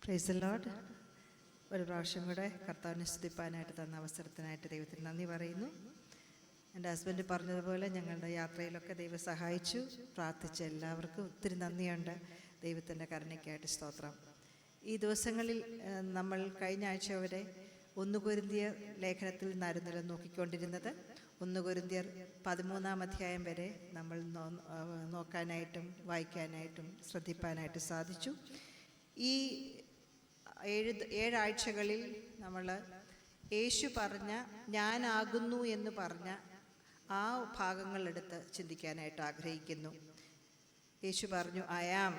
Praise the Lord. ഒരു പ്രാവശ്യം കൂടെ കർത്താവിനെ സ്തുതിപ്പാനായിട്ട് തന്ന അവസരത്തിനായിട്ട് ദൈവത്തിന് നന്ദി പറയുന്നു. എൻ്റെ ഹസ്ബൻഡ് പറഞ്ഞതുപോലെ ഞങ്ങളുടെ യാത്രയിലൊക്കെ ദൈവം സഹായിച്ചു. പ്രാർത്ഥിച്ച എല്ലാവർക്കും ഒത്തിരി നന്ദിയുണ്ട്. ദൈവത്തിൻ്റെ കരുണയ്ക്കായിട്ട് സ്തോത്രം. ഈ ദിവസങ്ങളിൽ നമ്മൾ കഴിഞ്ഞ ആഴ്ച വരെ 1 കൊരിന്ത്യർ ലേഖനത്തിൽ നിന്നായിരുന്നല്ലോ നോക്കിക്കൊണ്ടിരുന്നത്. 1 കൊരിന്ത്യർ 13-ാം അധ്യായം വരെ നമ്മൾ നോക്കാനായിട്ടും വായിക്കാനായിട്ടും ശ്രദ്ധിപ്പാനായിട്ട് സാധിച്ചു. ഈ 7 ആഴ്ചകളിൽ നമ്മൾ യേശു പറഞ്ഞ ഞാനാകുന്നു എന്ന് പറഞ്ഞ ആ ഭാഗങ്ങളെടുത്ത് ചിന്തിക്കാനായിട്ട് ആഗ്രഹിക്കുന്നു. യേശു പറഞ്ഞു, I am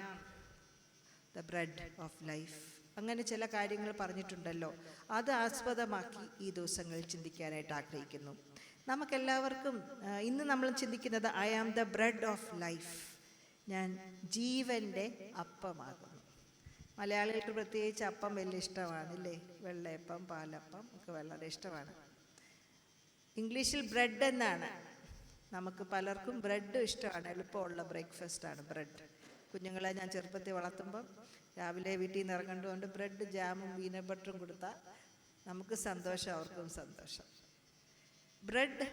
the bread of life. അങ്ങനെ ചില കാര്യങ്ങൾ പറഞ്ഞിട്ടുണ്ടല്ലോ. അത് ആസ്പദമാക്കി ഈ ദിവസങ്ങളിൽ ചിന്തിക്കാനായിട്ട് ആഗ്രഹിക്കുന്നു. നമുക്കെല്ലാവർക്കും ഇന്ന് നമ്മൾ ചിന്തിക്കുന്നത് I am the bread of life. ഞാൻ ജീവൻ്റെ അപ്പമാകുന്നു. മലയാളികൾക്ക് പ്രത്യേകിച്ച് അപ്പം വലിയ ഇഷ്ടമാണ് അല്ലേ? വെള്ളയപ്പം, പാലപ്പം ഒക്കെ വളരെ ഇഷ്ടമാണ്. ഇംഗ്ലീഷിൽ ബ്രെഡ് എന്നാണ്. നമുക്ക് പലർക്കും ബ്രെഡ് ഇഷ്ടമാണ്. എളുപ്പമുള്ള ബ്രേക്ക്ഫാസ്റ്റാണ് ബ്രെഡ്. കുഞ്ഞുങ്ങളെ ഞാൻ ചെറുപ്പത്തിൽ വളർത്തുമ്പം രാവിലെ വീട്ടിൽ നിന്ന് ഇറങ്ങേണ്ടതുകൊണ്ട് ബ്രെഡ് ജാമും പീനട്ട് ബട്ടറും കൊടുത്താൽ നമുക്ക് സന്തോഷം, അവർക്കും സന്തോഷം. ബ്രെഡ്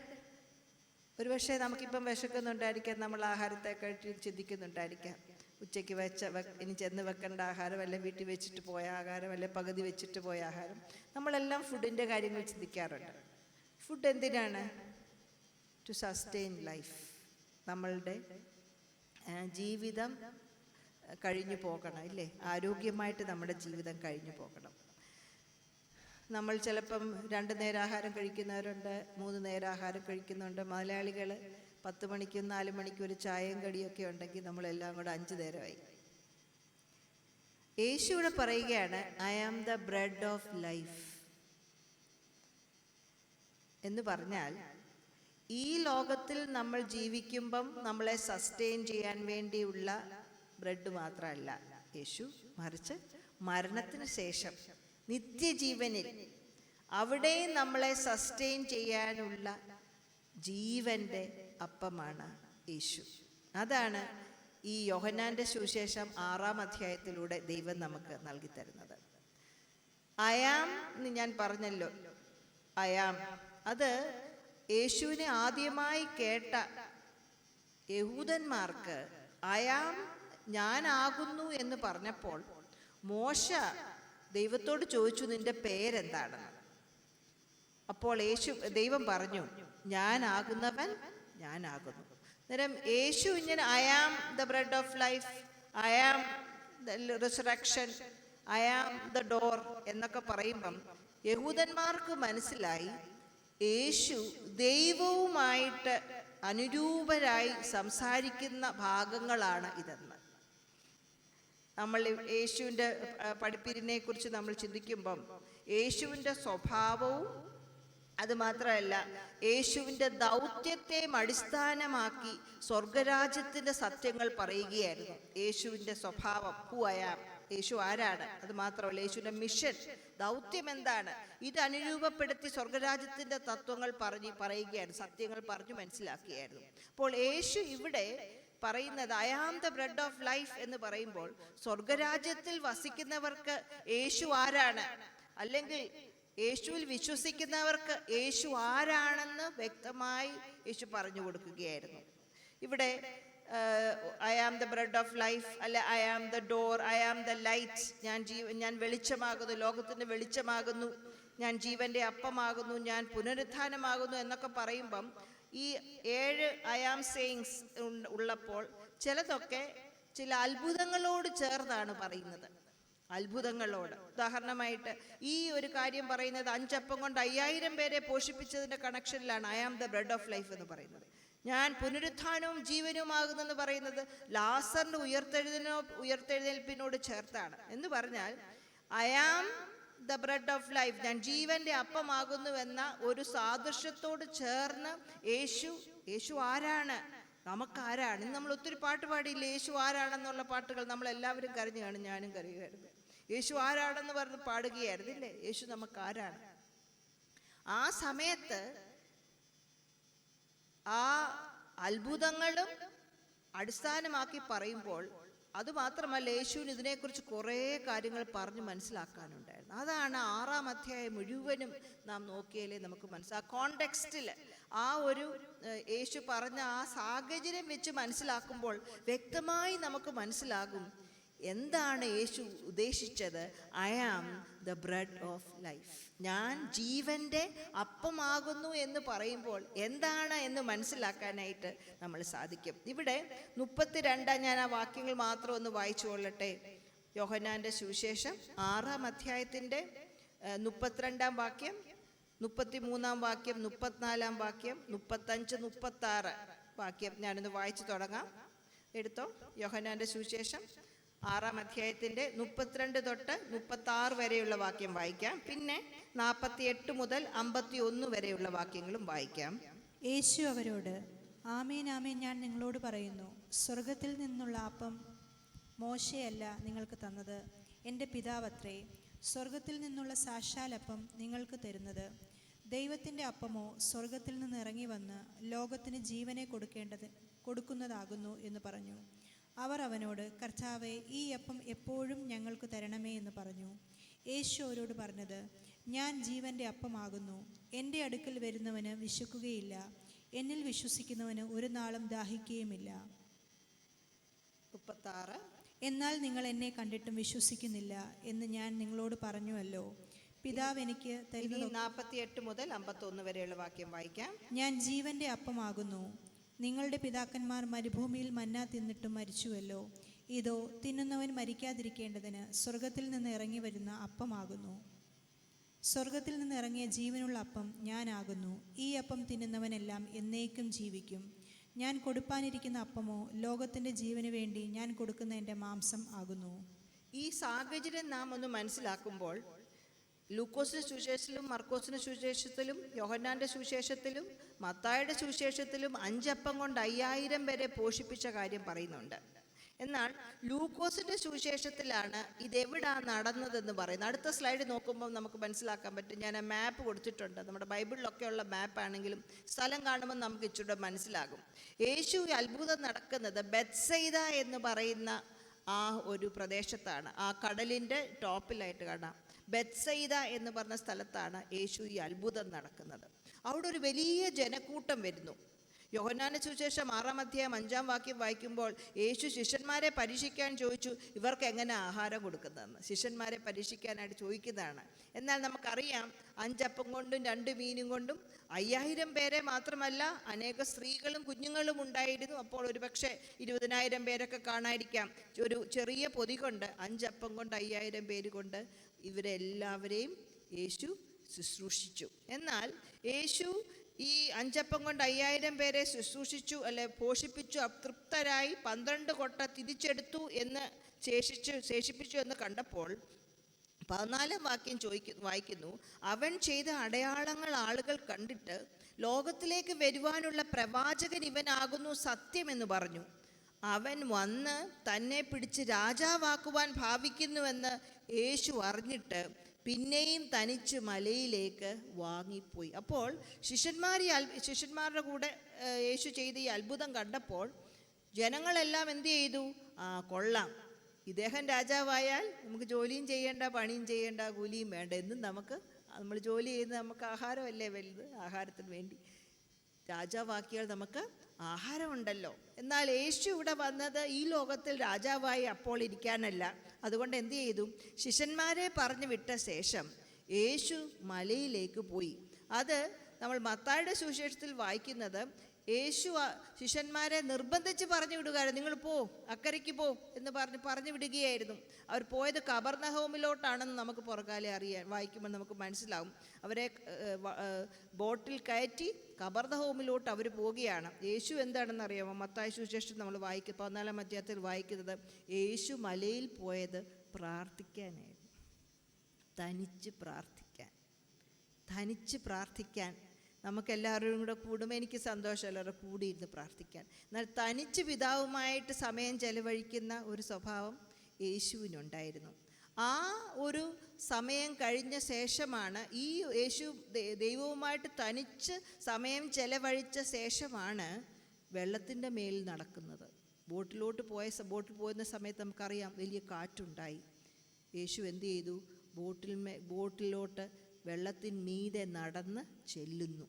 ഒരുപക്ഷെ നമുക്കിപ്പം വിശക്കുന്നുണ്ടായിരിക്കാം, നമ്മൾ ആഹാരത്തെ കഴിച്ച് ചിന്തിക്കുന്നുണ്ടായിരിക്കാം. ഉച്ചയ്ക്ക് ഇനി ചെന്ന് വെക്കേണ്ട ആഹാരം, അല്ലെ വീട്ടിൽ വെച്ചിട്ട് പോയ ആഹാരം, അല്ലെ പകുതി വെച്ചിട്ട് പോയ ആഹാരം. നമ്മളെല്ലാം ഫുഡിൻ്റെ കാര്യങ്ങൾ ചിന്തിക്കാറുണ്ട്. ഫുഡ് എന്തിനാണ്? To sustain life. നമ്മളുടെ ജീവിതം കഴിഞ്ഞു പോകണം ഇല്ലേ? ആരോഗ്യമായിട്ട് നമ്മുടെ ജീവിതം കഴിഞ്ഞു പോകണം. നമ്മൾ ചിലപ്പം 2 നേരം ആഹാരം കഴിക്കുന്നവരുണ്ട്, 3 നേരം ആഹാരം കഴിക്കുന്നുണ്ട്. മലയാളികൾ 10 മണിക്കും 4 മണിക്കും ഒരു ചായയും കടിയൊക്കെ ഉണ്ടെങ്കിൽ നമ്മളെല്ലാം കൂടെ 5 നേരമായി. യേശുവിടെ പറയുകയാണ് I am the bread of life എന്ന് പറഞ്ഞാൽ ഈ ലോകത്തിൽ നമ്മൾ ജീവിക്കുമ്പം നമ്മളെ സസ്റ്റെയിൻ ചെയ്യാൻ വേണ്ടിയുള്ള ബ്രെഡ് മാത്രമല്ല യേശു, മറിച്ച് മരണത്തിന് ശേഷം നിത്യജീവനിൽ അവിടെയും നമ്മളെ സസ്റ്റെയിൻ ചെയ്യാനുള്ള ജീവൻ്റെ അപ്പമാണ് യേശു. അതാണ് ഈ യോഹന്നാൻ്റെ സുവിശേഷം 6-ാം അധ്യായത്തിലൂടെ ദൈവം നമുക്ക് നൽകി തരുന്നത്. അയാം എന്ന് ഞാൻ പറഞ്ഞല്ലോ, അയാം അത് യേശുവിനെ ആദ്യമായി കേട്ട യഹൂദന്മാർക്ക് അയാം ഞാനാകുന്നു എന്ന് പറഞ്ഞപ്പോൾ മോശ ദൈവത്തോട് ചോദിച്ചു, നിന്റെ പേരെന്താണെന്ന്. അപ്പോൾ ദൈവം പറഞ്ഞു, ഞാനാകുന്നവൻ ഞാനാകുന്നു. അന്നേരം യേശു ഇങ്ങനെ I am the bread of life, I am the resurrection, I am the door എന്നൊക്കെ പറയുമ്പം യഹൂദന്മാർക്ക് മനസ്സിലായി യേശു ദൈവവുമായിട്ട് അനുരൂപരായി സംസാരിക്കുന്ന ഭാഗങ്ങളാണ് ഇതെന്ന്. നമ്മൾ യേശുവിൻ്റെ പഠിപ്പിനെ കുറിച്ച് നമ്മൾ ചിന്തിക്കുമ്പം യേശുവിൻ്റെ സ്വഭാവവും അതുമാത്രമല്ല യേശുവിൻ്റെ ദൗത്യത്തെയും അടിസ്ഥാനമാക്കി സ്വർഗരാജ്യത്തിൻ്റെ സത്യങ്ങൾ പറയുകയായിരുന്നു. യേശുവിൻ്റെ സ്വഭാവം, ഹു ഐ ആം, യേശു ആരാണ്, അത് മാത്രമല്ല യേശുവിൻ്റെ മിഷൻ, ദൗത്യം എന്താണ്, ഇത് അനുരൂപപ്പെടുത്തി സ്വർഗരാജ്യത്തിൻ്റെ തത്വങ്ങൾ പറയുകയായിരുന്നു, സത്യങ്ങൾ പറഞ്ഞു മനസ്സിലാക്കിയായിരുന്നു. അപ്പോൾ യേശു ഇവിടെ പറയുന്നത് I am the bread of life എന്ന് പറയുമ്പോൾ സ്വർഗരാജ്യത്തിൽ വസിക്കുന്നവർക്ക് യേശു ആരാണ്, അല്ലെങ്കിൽ യേശുവിൽ വിശ്വസിക്കുന്നവർക്ക് യേശു ആരാണെന്ന് വ്യക്തമായി യേശു പറഞ്ഞു കൊടുക്കുകയായിരുന്നു. ഇവിടെ I am the bread of life, അല്ലെ I am the door, I am the light, ഞാൻ വെളിച്ചമാകുന്നു, ലോകത്തിൻ്റെ വെളിച്ചമാകുന്നു, ഞാൻ ജീവൻ്റെ അപ്പമാകുന്നു, ഞാൻ പുനരുത്ഥാനമാകുന്നു എന്നൊക്കെ പറയുമ്പം ഈ 7 ഐ ആം സേയിങ്സ് ഉള്ളപ്പോൾ ചിലതൊക്കെ ചില അത്ഭുതങ്ങളോട് ചേർന്നാണ് പറയുന്നത്. അത്ഭുതങ്ങളോട്, ഉദാഹരണമായിട്ട് ഈ ഒരു കാര്യം പറയുന്നത് 5 അപ്പം കൊണ്ട് 5000 പേരെ പോഷിപ്പിച്ചതിൻ്റെ കണക്ഷനിലാണ് I am the bread of life എന്ന് പറയുന്നത്. ഞാൻ പുനരുത്ഥാനവും ജീവനുമാകുന്നെന്ന് പറയുന്നത് ലാസറിൻ്റെ ഉയർത്തെഴുന്നേൽപ്പിനോട് ചേർത്താണ്. എന്ന് പറഞ്ഞാൽ I am the bread of life, ഞാൻ ജീവൻ്റെ അപ്പമാകുന്നുവെന്ന ഒരു സാദൃശ്യത്തോട് ചേർന്ന് യേശു ആരാണ്, നമുക്കാരാണ്. ഇന്ന് നമ്മൾ ഒത്തിരി പാട്ട് പാടിയില്ലേ, യേശു ആരാണെന്നുള്ള പാട്ടുകൾ നമ്മളെല്ലാവരും കരഞ്ഞു കാണും, ഞാനും കരയുമായിരുന്നു. യേശു ആരാണെന്ന് പറഞ്ഞ് പാടുകയായിരുന്നില്ലേ, യേശു നമുക്കാരാണ്. ആ സമയത്ത് ആ അത്ഭുതങ്ങളും അടിസ്ഥാനമാക്കി പറയുമ്പോൾ അതുമാത്രമല്ല, യേശുവിന് ഇതിനെക്കുറിച്ച് കുറേ കാര്യങ്ങൾ പറഞ്ഞ് മനസ്സിലാക്കാനുണ്ടായിരുന്നു. അതാണ് 6-ാം അധ്യായം മുഴുവനും നാം നോക്കിയാലേ നമുക്ക് മനസ്സിലാക്കാം. ആ കോണ്ടെക്സ്റ്റിൽ ആ ഒരു യേശു പറഞ്ഞ ആ സാഹചര്യം വെച്ച് മനസ്സിലാക്കുമ്പോൾ വ്യക്തമായി നമുക്ക് മനസ്സിലാകും എന്താണ് യേശു ഉദ്ദേശിച്ചത്. I am the bread of life, ഞാൻ ജീവൻ്റെ അപ്പമാകുന്നു എന്ന് പറയുമ്പോൾ എന്താണ് എന്ന് മനസ്സിലാക്കാനായിട്ട് നമ്മൾ സാധിക്കും. ഇവിടെ 32 ഞാൻ ആ വാക്യങ്ങൾ മാത്രം ഒന്ന് വായിച്ചു കൊള്ളട്ടെ. യോഹന്നാൻ്റെ സുവിശേഷം 6-ാം അധ്യായത്തിൻ്റെ 32-ാം വാക്യം, 33-ാം വാക്യം, 34-ാം വാക്യം, 35, 36 വാക്യം ഞാനൊന്ന് വായിച്ചു തുടങ്ങാം. എടുത്തോ. യോഹന്നാൻ്റെ സുവിശേഷം 6-ാം അധ്യായത്തിൻ്റെ 32 തൊട്ട് 36 വരെയുള്ള വാക്യം വായിക്കാം. പിന്നെ 48 മുതൽ 51 വരെയുള്ള വാക്യങ്ങളും വായിക്കാം. യേശു അവരോട്, ആമേൻ ആമേൻ ഞാൻ നിങ്ങളോട് പറയുന്നു, സ്വർഗത്തിൽ നിന്നുള്ള അപ്പം മോശയല്ല നിങ്ങൾക്ക് തന്നത്, എൻ്റെ പിതാവത്രേ സ്വർഗത്തിൽ നിന്നുള്ള സാക്ഷാലപ്പം നിങ്ങൾക്ക് തരുന്നത്. ദൈവത്തിൻ്റെ അപ്പമോ സ്വർഗത്തിൽ നിന്ന് ഇറങ്ങി വന്ന് ലോകത്തിന് ജീവനെ കൊടുക്കുന്നതാകുന്നു എന്ന് പറഞ്ഞു. അവർ അവനോട്, കർത്താവേ, ഈ അപ്പം എപ്പോഴും ഞങ്ങൾക്ക് തരണമേ എന്ന് പറഞ്ഞു. യേശു അവരോട് പറഞ്ഞത്, ഞാൻ ജീവൻ്റെ അപ്പമാകുന്നു. എൻ്റെ അടുക്കൽ വരുന്നവന് വിശക്കുകയില്ല, എന്നിൽ വിശ്വസിക്കുന്നവന് ഒരു നാളും ദാഹിക്കുകയുമില്ല. 36. എന്നാൽ നിങ്ങൾ എന്നെ കണ്ടിട്ടും വിശ്വസിക്കുന്നില്ല എന്ന് ഞാൻ നിങ്ങളോട് പറഞ്ഞുവല്ലോ. പിതാവ് എനിക്ക് തരുന്നത്. 48 മുതൽ 51 വരെയുള്ള വാക്യം വായിക്കാം. ഞാൻ ജീവൻ്റെ അപ്പമാകുന്നു. നിങ്ങളുടെ പിതാക്കന്മാർ മരുഭൂമിയിൽ മന്ന തിന്നിട്ടും മരിച്ചുവല്ലോ. ഇതോ തിന്നുന്നവൻ മരിക്കാതിരിക്കേണ്ടതിന് സ്വർഗത്തിൽ നിന്ന് ഇറങ്ങി വരുന്ന അപ്പമാകുന്നു. സ്വർഗത്തിൽ നിന്ന് ഇറങ്ങിയ ജീവനുള്ള അപ്പം ഞാനാകുന്നു. ഈ അപ്പം തിന്നുന്നവനെല്ലാം എന്നേക്കും ജീവിക്കും. ഞാൻ കൊടുപ്പാനിരിക്കുന്ന അപ്പമോ ലോകത്തിൻ്റെ ജീവന് വേണ്ടി ഞാൻ കൊടുക്കുന്ന എൻ്റെ മാംസം ആകുന്നു. ഈ സാഹചര്യം നാം ഒന്ന് മനസ്സിലാക്കുമ്പോൾ ലൂക്കോസിൻ്റെ സുവിശേഷത്തിലും മർക്കോസിൻ്റെ സുവിശേഷത്തിലും യോഹന്നാൻ്റെ സുവിശേഷത്തിലും മത്തായിയുടെ സുവിശേഷത്തിലും 5 അപ്പം കൊണ്ട് 5000 പേരെ പോഷിപ്പിച്ച കാര്യം പറയുന്നുണ്ട്. എന്നാൽ ലൂക്കോസിൻ്റെ സുവിശേഷത്തിലാണ് ഇതെവിടാണ് നടന്നതെന്ന് പറയുന്നത്. അടുത്ത സ്ലൈഡ് നോക്കുമ്പോൾ നമുക്ക് മനസ്സിലാക്കാൻ പറ്റും. ഞാൻ ആ മാപ്പ് കൊടുത്തിട്ടുണ്ട്. നമ്മുടെ ബൈബിളിലൊക്കെയുള്ള മാപ്പാണെങ്കിലും സ്ഥലം കാണുമ്പോൾ നമുക്ക് ഇച്ചിരി മനസ്സിലാകും. യേശു അത്ഭുതം നടക്കുന്നത് ബെത്സൈദ എന്ന് പറയുന്ന ആ ഒരു പ്രദേശത്താണ്. ആ കടലിൻ്റെ ടോപ്പിലായിട്ട് കാണാം. ബെത്സൈദ എന്ന് പറഞ്ഞ സ്ഥലത്താണ് യേശു ഈ അത്ഭുതം നടക്കുന്നത്. അവിടെ ഒരു വലിയ ജനക്കൂട്ടം വരുന്നു. യോഹന്നാന്റെ സുവിശേഷം 6-ാം അധ്യായം 5-ാം വാക്യം വായിക്കുമ്പോൾ യേശു ശിഷ്യന്മാരെ പരീക്ഷിക്കാൻ ചോദിച്ചു, ഇവർക്ക് എങ്ങനെ ആഹാരം കൊടുക്കുന്നതെന്ന്. ശിഷ്യന്മാരെ പരീക്ഷിക്കാനായിട്ട് ചോദിക്കുന്നതാണ്. എന്നാൽ നമുക്കറിയാം 5 അപ്പം കൊണ്ടും 2 മീനും കൊണ്ടും 5000 പേരെ മാത്രമല്ല, അനേക സ്ത്രീകളും കുഞ്ഞുങ്ങളും ഉണ്ടായിരുന്നു. അപ്പോൾ ഒരുപക്ഷെ 20,000 പേരൊക്കെ കാണാതിരിക്കാം. ഒരു ചെറിയ പൊതി കൊണ്ട് 5 അപ്പം കൊണ്ട് 5000 പേര് കൊണ്ട് ഇവരെല്ലാവരെയും യേശു ശുശ്രൂഷിച്ചു. എന്നാൽ യേശു ഈ 5 അപ്പം കൊണ്ട് 5000 പേരെ ശുശ്രൂഷിച്ചു, പോഷിപ്പിച്ചു. അതൃപ്തരായി 12 കൊട്ട തിരിച്ചെടുത്തു എന്ന് ശേഷിപ്പിച്ചു എന്ന് കണ്ടപ്പോൾ 14-ാം വാക്യം വായിക്കുന്നു, അവൻ ചെയ്ത അടയാളങ്ങൾ ആളുകൾ കണ്ടിട്ട് ലോകത്തിലേക്ക് വരുവാനുള്ള പ്രവാചകൻ ഇവനാകുന്നു സത്യമെന്ന് പറഞ്ഞു. അവൻ വന്ന് തന്നെ പിടിച്ച് രാജാവാക്കുവാൻ ഭാവിക്കുന്നുവെന്ന് യേശു അറിഞ്ഞിട്ട് പിന്നെയും തനിച്ച് മലയിലേക്ക് വാങ്ങിപ്പോയി. അപ്പോൾ ശിഷ്യന്മാരുടെ കൂടെ യേശു ചെയ്ത ഈ അത്ഭുതം കണ്ടപ്പോൾ ജനങ്ങളെല്ലാം എന്ത് ചെയ്തു? കൊള്ളാം, ഇദ്ദേഹം രാജാവായാൽ നമുക്ക് ജോലിയും ചെയ്യേണ്ട, പണിയും ചെയ്യേണ്ട, കൂലിയും വേണ്ട. എന്നും നമ്മൾ ജോലി ചെയ്യുന്നത് നമുക്ക് ആഹാരമല്ലേ വലുത്. ആഹാരത്തിന് വേണ്ടി രാജാവാക്കിയാൽ നമുക്ക് ആഹാരമുണ്ടല്ലോ. എന്നാൽ യേശു ഇവിടെ വന്നത് ഈ ലോകത്തിൽ രാജാവായി അപ്പോൾ ഇരിക്കാനല്ല. അതുകൊണ്ട് എന്ത് ചെയ്തു? ശിഷ്യന്മാരെ പറഞ്ഞു വിട്ട ശേഷം യേശു മലയിലേക്ക് പോയി. അത് നമ്മൾ മത്തായിയുടെ സുവിശേഷത്തിൽ വായിക്കുന്നത് യേശു ശിഷ്യന്മാരെ നിർബന്ധിച്ച് പറഞ്ഞു വിടുകയായിരുന്നു. നിങ്ങൾ അക്കരയ്ക്ക് എന്ന് പറഞ്ഞു വിടുകയായിരുന്നു. അവർ പോയത് കബർനഹൂമിലോട്ടാണെന്ന് നമുക്ക് പുറകാലെ വായിക്കുമ്പോൾ നമുക്ക് മനസ്സിലാവും. അവരെ ബോട്ടിൽ കയറ്റി കബർനഹൂമിലോട്ട് അവർ പോവുകയാണ്. യേശു എന്താണെന്ന് അറിയാമോ? മത്തായി സുവിശേഷം നമ്മൾ 14-ാം അധ്യായത്തിൽ വായിക്കുന്നത് യേശു മലയിൽ പോയത് പ്രാർത്ഥിക്കാനായിരുന്നു. തനിച്ച് പ്രാർത്ഥിക്കാൻ. നമുക്കെല്ലാവരും കൂടെ കൂടുമ്പോൾ എനിക്ക് സന്തോഷം, എല്ലാവരും കൂടിയിരുന്ന് പ്രാർത്ഥിക്കാൻ. എന്നാൽ തനിച്ച് പിതാവുമായിട്ട് സമയം ചെലവഴിക്കുന്ന ഒരു സ്വഭാവം യേശുവിനുണ്ടായിരുന്നു. ആ ഒരു സമയം കഴിഞ്ഞ ശേഷമാണ് ഈ യേശു ദൈവവുമായിട്ട് തനിച്ച് സമയം ചെലവഴിച്ച ശേഷമാണ് വെള്ളത്തിൻ്റെ മേൽ നടക്കുന്നത്. ബോട്ടിൽ പോകുന്ന സമയത്ത് നമുക്കറിയാം വലിയ കാറ്റുണ്ടായി. യേശു എന്ത് ചെയ്തു? ബോട്ടിലോട്ട് വെള്ളത്തിന്മീതെ നടന്ന് ചെല്ലുന്നു.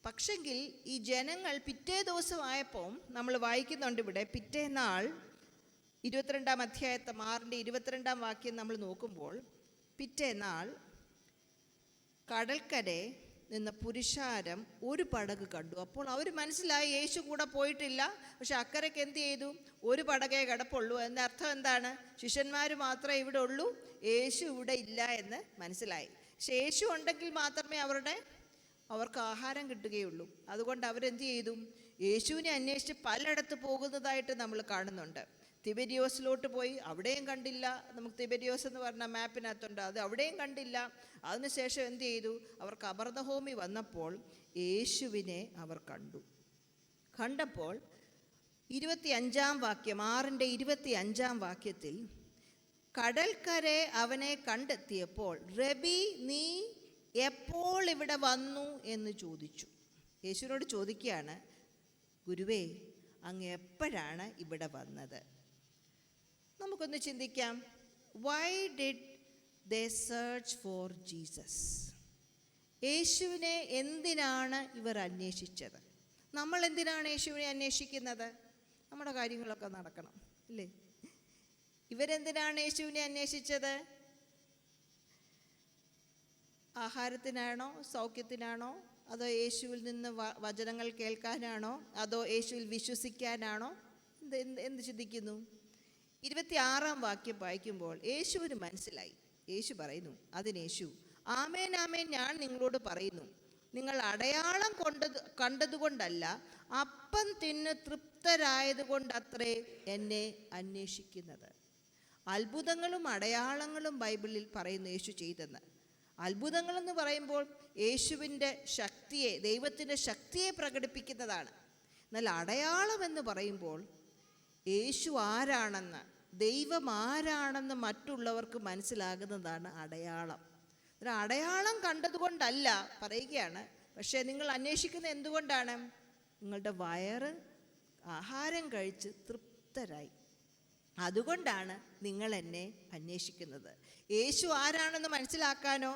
പക്ഷെങ്കിൽ ഈ ജനങ്ങൾ പിറ്റേ ദിവസമായപ്പോൾ നമ്മൾ വായിക്കുന്നുണ്ട് ഇവിടെ, പിറ്റേന്നാൾ 22-ാം അധ്യായത്തെ 6-ന്റെ വാക്യം നമ്മൾ നോക്കുമ്പോൾ, പിറ്റേന്നാൾ കടൽക്കരെ നിന്ന പുരുഷാരം ഒരു പടക് കണ്ടു. അപ്പോൾ അവർ മനസ്സിലായി യേശു കൂടെ പോയിട്ടില്ല. പക്ഷെ അക്കരയ്ക്ക് എന്ത് ചെയ്തു? ഒരു പടകേ കിടപ്പുള്ളൂ. എന്നർത്ഥം എന്താണ്? ശിഷ്യന്മാർ മാത്രമേ ഇവിടെ ഉള്ളൂ, യേശു ഇവിടെ ഇല്ല എന്ന് മനസ്സിലായി. പക്ഷെ യേശു ഉണ്ടെങ്കിൽ മാത്രമേ അവർക്ക് ആഹാരം കിട്ടുകയുള്ളൂ. അതുകൊണ്ട് അവരെന്ത് ചെയ്തു? യേശുവിനെ അന്വേഷിച്ച് പലയിടത്ത് പോകുന്നതായിട്ട് നമ്മൾ കാണുന്നുണ്ട്. തിബെരിയോസിലോട്ട് പോയി, അവിടെയും കണ്ടില്ല. നമുക്ക് തിബെരിയോസ് എന്ന് പറഞ്ഞ മാപ്പിനകത്തുണ്ട്, അത് അവിടെയും കണ്ടില്ല. അതിനുശേഷം എന്ത് ചെയ്തു? അവർ കബർന്നഹൂമിൽ വന്നപ്പോൾ യേശുവിനെ അവർ കണ്ടപ്പോൾ 25-ാം വാക്യം, 6-ന്റെ വാക്യത്തിൽ, കടൽക്കരെ അവനെ കണ്ടെത്തിയപ്പോൾ റബി, നീ എപ്പോൾ ഇവിടെ വന്നു എന്ന് ചോദിച്ചു. യേശുവിനോട് ചോദിക്കുകയാണ്, ഗുരുവേ, അങ്ങ് എപ്പോഴാണ് ഇവിടെ വന്നത്? നമുക്കൊന്ന് ചിന്തിക്കാം. Why did they search for Jesus? യേശുവിനെ എന്തിനാണ് ഇവർ അന്വേഷിച്ചത്? നമ്മൾ എന്തിനാണ് യേശുവിനെ അന്വേഷിക്കുന്നത്? നമ്മുടെ കാര്യങ്ങളൊക്കെ നടക്കണം, അല്ലേ? ഇവരെന്തിനാണ് യേശുവിനെ അന്വേഷിച്ചത്? ആഹാരത്തിനാണോ? സൗഖ്യത്തിനാണോ? അതോ യേശുവിൽ നിന്ന് വചനങ്ങൾ കേൾക്കാനാണോ? അതോ യേശുവിൽ വിശ്വസിക്കാനാണോ? എന്ത് ചിന്തിക്കുന്നു? 26-ാം വാക്യം വായിക്കുമ്പോൾ യേശുവിന് മനസ്സിലായി. യേശു പറയുന്നു, അതിനേശു, ആമേൻ ആമേൻ ഞാൻ നിങ്ങളോട് പറയുന്നു, നിങ്ങൾ അടയാളം കണ്ടതുകൊണ്ടല്ല, അപ്പം തിന്ന് തൃപ്തരായതുകൊണ്ടത്രേ എന്നെ അന്വേഷിക്കുന്നത്. അത്ഭുതങ്ങളും അടയാളങ്ങളും ബൈബിളിൽ പറയുന്നു യേശു ചെയ്തെന്ന്. അത്ഭുതങ്ങളെന്ന് പറയുമ്പോൾ യേശുവിൻ്റെ ശക്തിയെ, ദൈവത്തിൻ്റെ ശക്തിയെ പ്രകടിപ്പിക്കുന്നതാണ്. എന്നാൽ അടയാളം എന്ന് പറയുമ്പോൾ യേശു ആരാണെന്ന്, ദൈവം ആരാണെന്ന് മറ്റുള്ളവർക്ക് മനസ്സിലാകുന്നതാണ് അടയാളം. അടയാളം കണ്ടതുകൊണ്ടല്ല പറയുകയാണ്. പക്ഷേ നിങ്ങൾ അന്വേഷിക്കുന്നത് എന്തുകൊണ്ടാണ്? നിങ്ങളുടെ വയറ് ആഹാരം കഴിച്ച് തൃപ്തരായി, അതുകൊണ്ടാണ് നിങ്ങൾ എന്നെ അന്വേഷിക്കുന്നത്. യേശു ആരാണെന്ന് മനസ്സിലാക്കാനോ,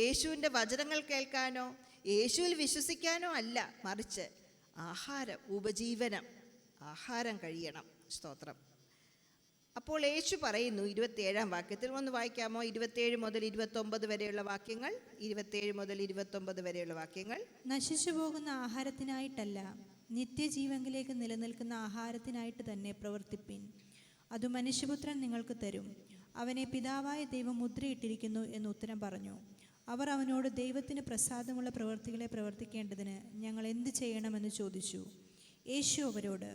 യേശുവിൻ്റെ വചനങ്ങൾ കേൾക്കാനോ, യേശുവിൽ വിശ്വസിക്കാനോ അല്ല, മറിച്ച് ആഹാരം, ഉപജീവനം, ആഹാരം കഴിയണം. സ്തോത്രം. അപ്പോൾ യേശു പറയുന്നു 27-ാം വാക്യത്തിൽ, ഒന്ന് വായിക്കാമോ? 27 മുതൽ 29 വരെയുള്ള വാക്യങ്ങൾ. 27 മുതൽ 29 വരെയുള്ള വാക്യങ്ങൾ. നശിച്ചു പോകുന്ന ആഹാരത്തിനായിട്ടല്ല, നിത്യജീവങ്കിലേക്ക് നിലനിൽക്കുന്ന ആഹാരത്തിനായിട്ട് തന്നെ പ്രവർത്തിപ്പിൻ. അത് മനുഷ്യപുത്രൻ നിങ്ങൾക്ക് തരും. അവനെ പിതാവായ ദൈവം മുദ്രയിട്ടിരിക്കുന്നു എന്ന് ഉത്തരം പറഞ്ഞു. അവർ അവനോട്, ദൈവത്തിന് പ്രസാദമുള്ള പ്രവൃത്തികളെ പ്രവർത്തിക്കേണ്ടതിന് ഞങ്ങൾ എന്ത് ചെയ്യണമെന്ന് ചോദിച്ചു. യേശു അവരോട്,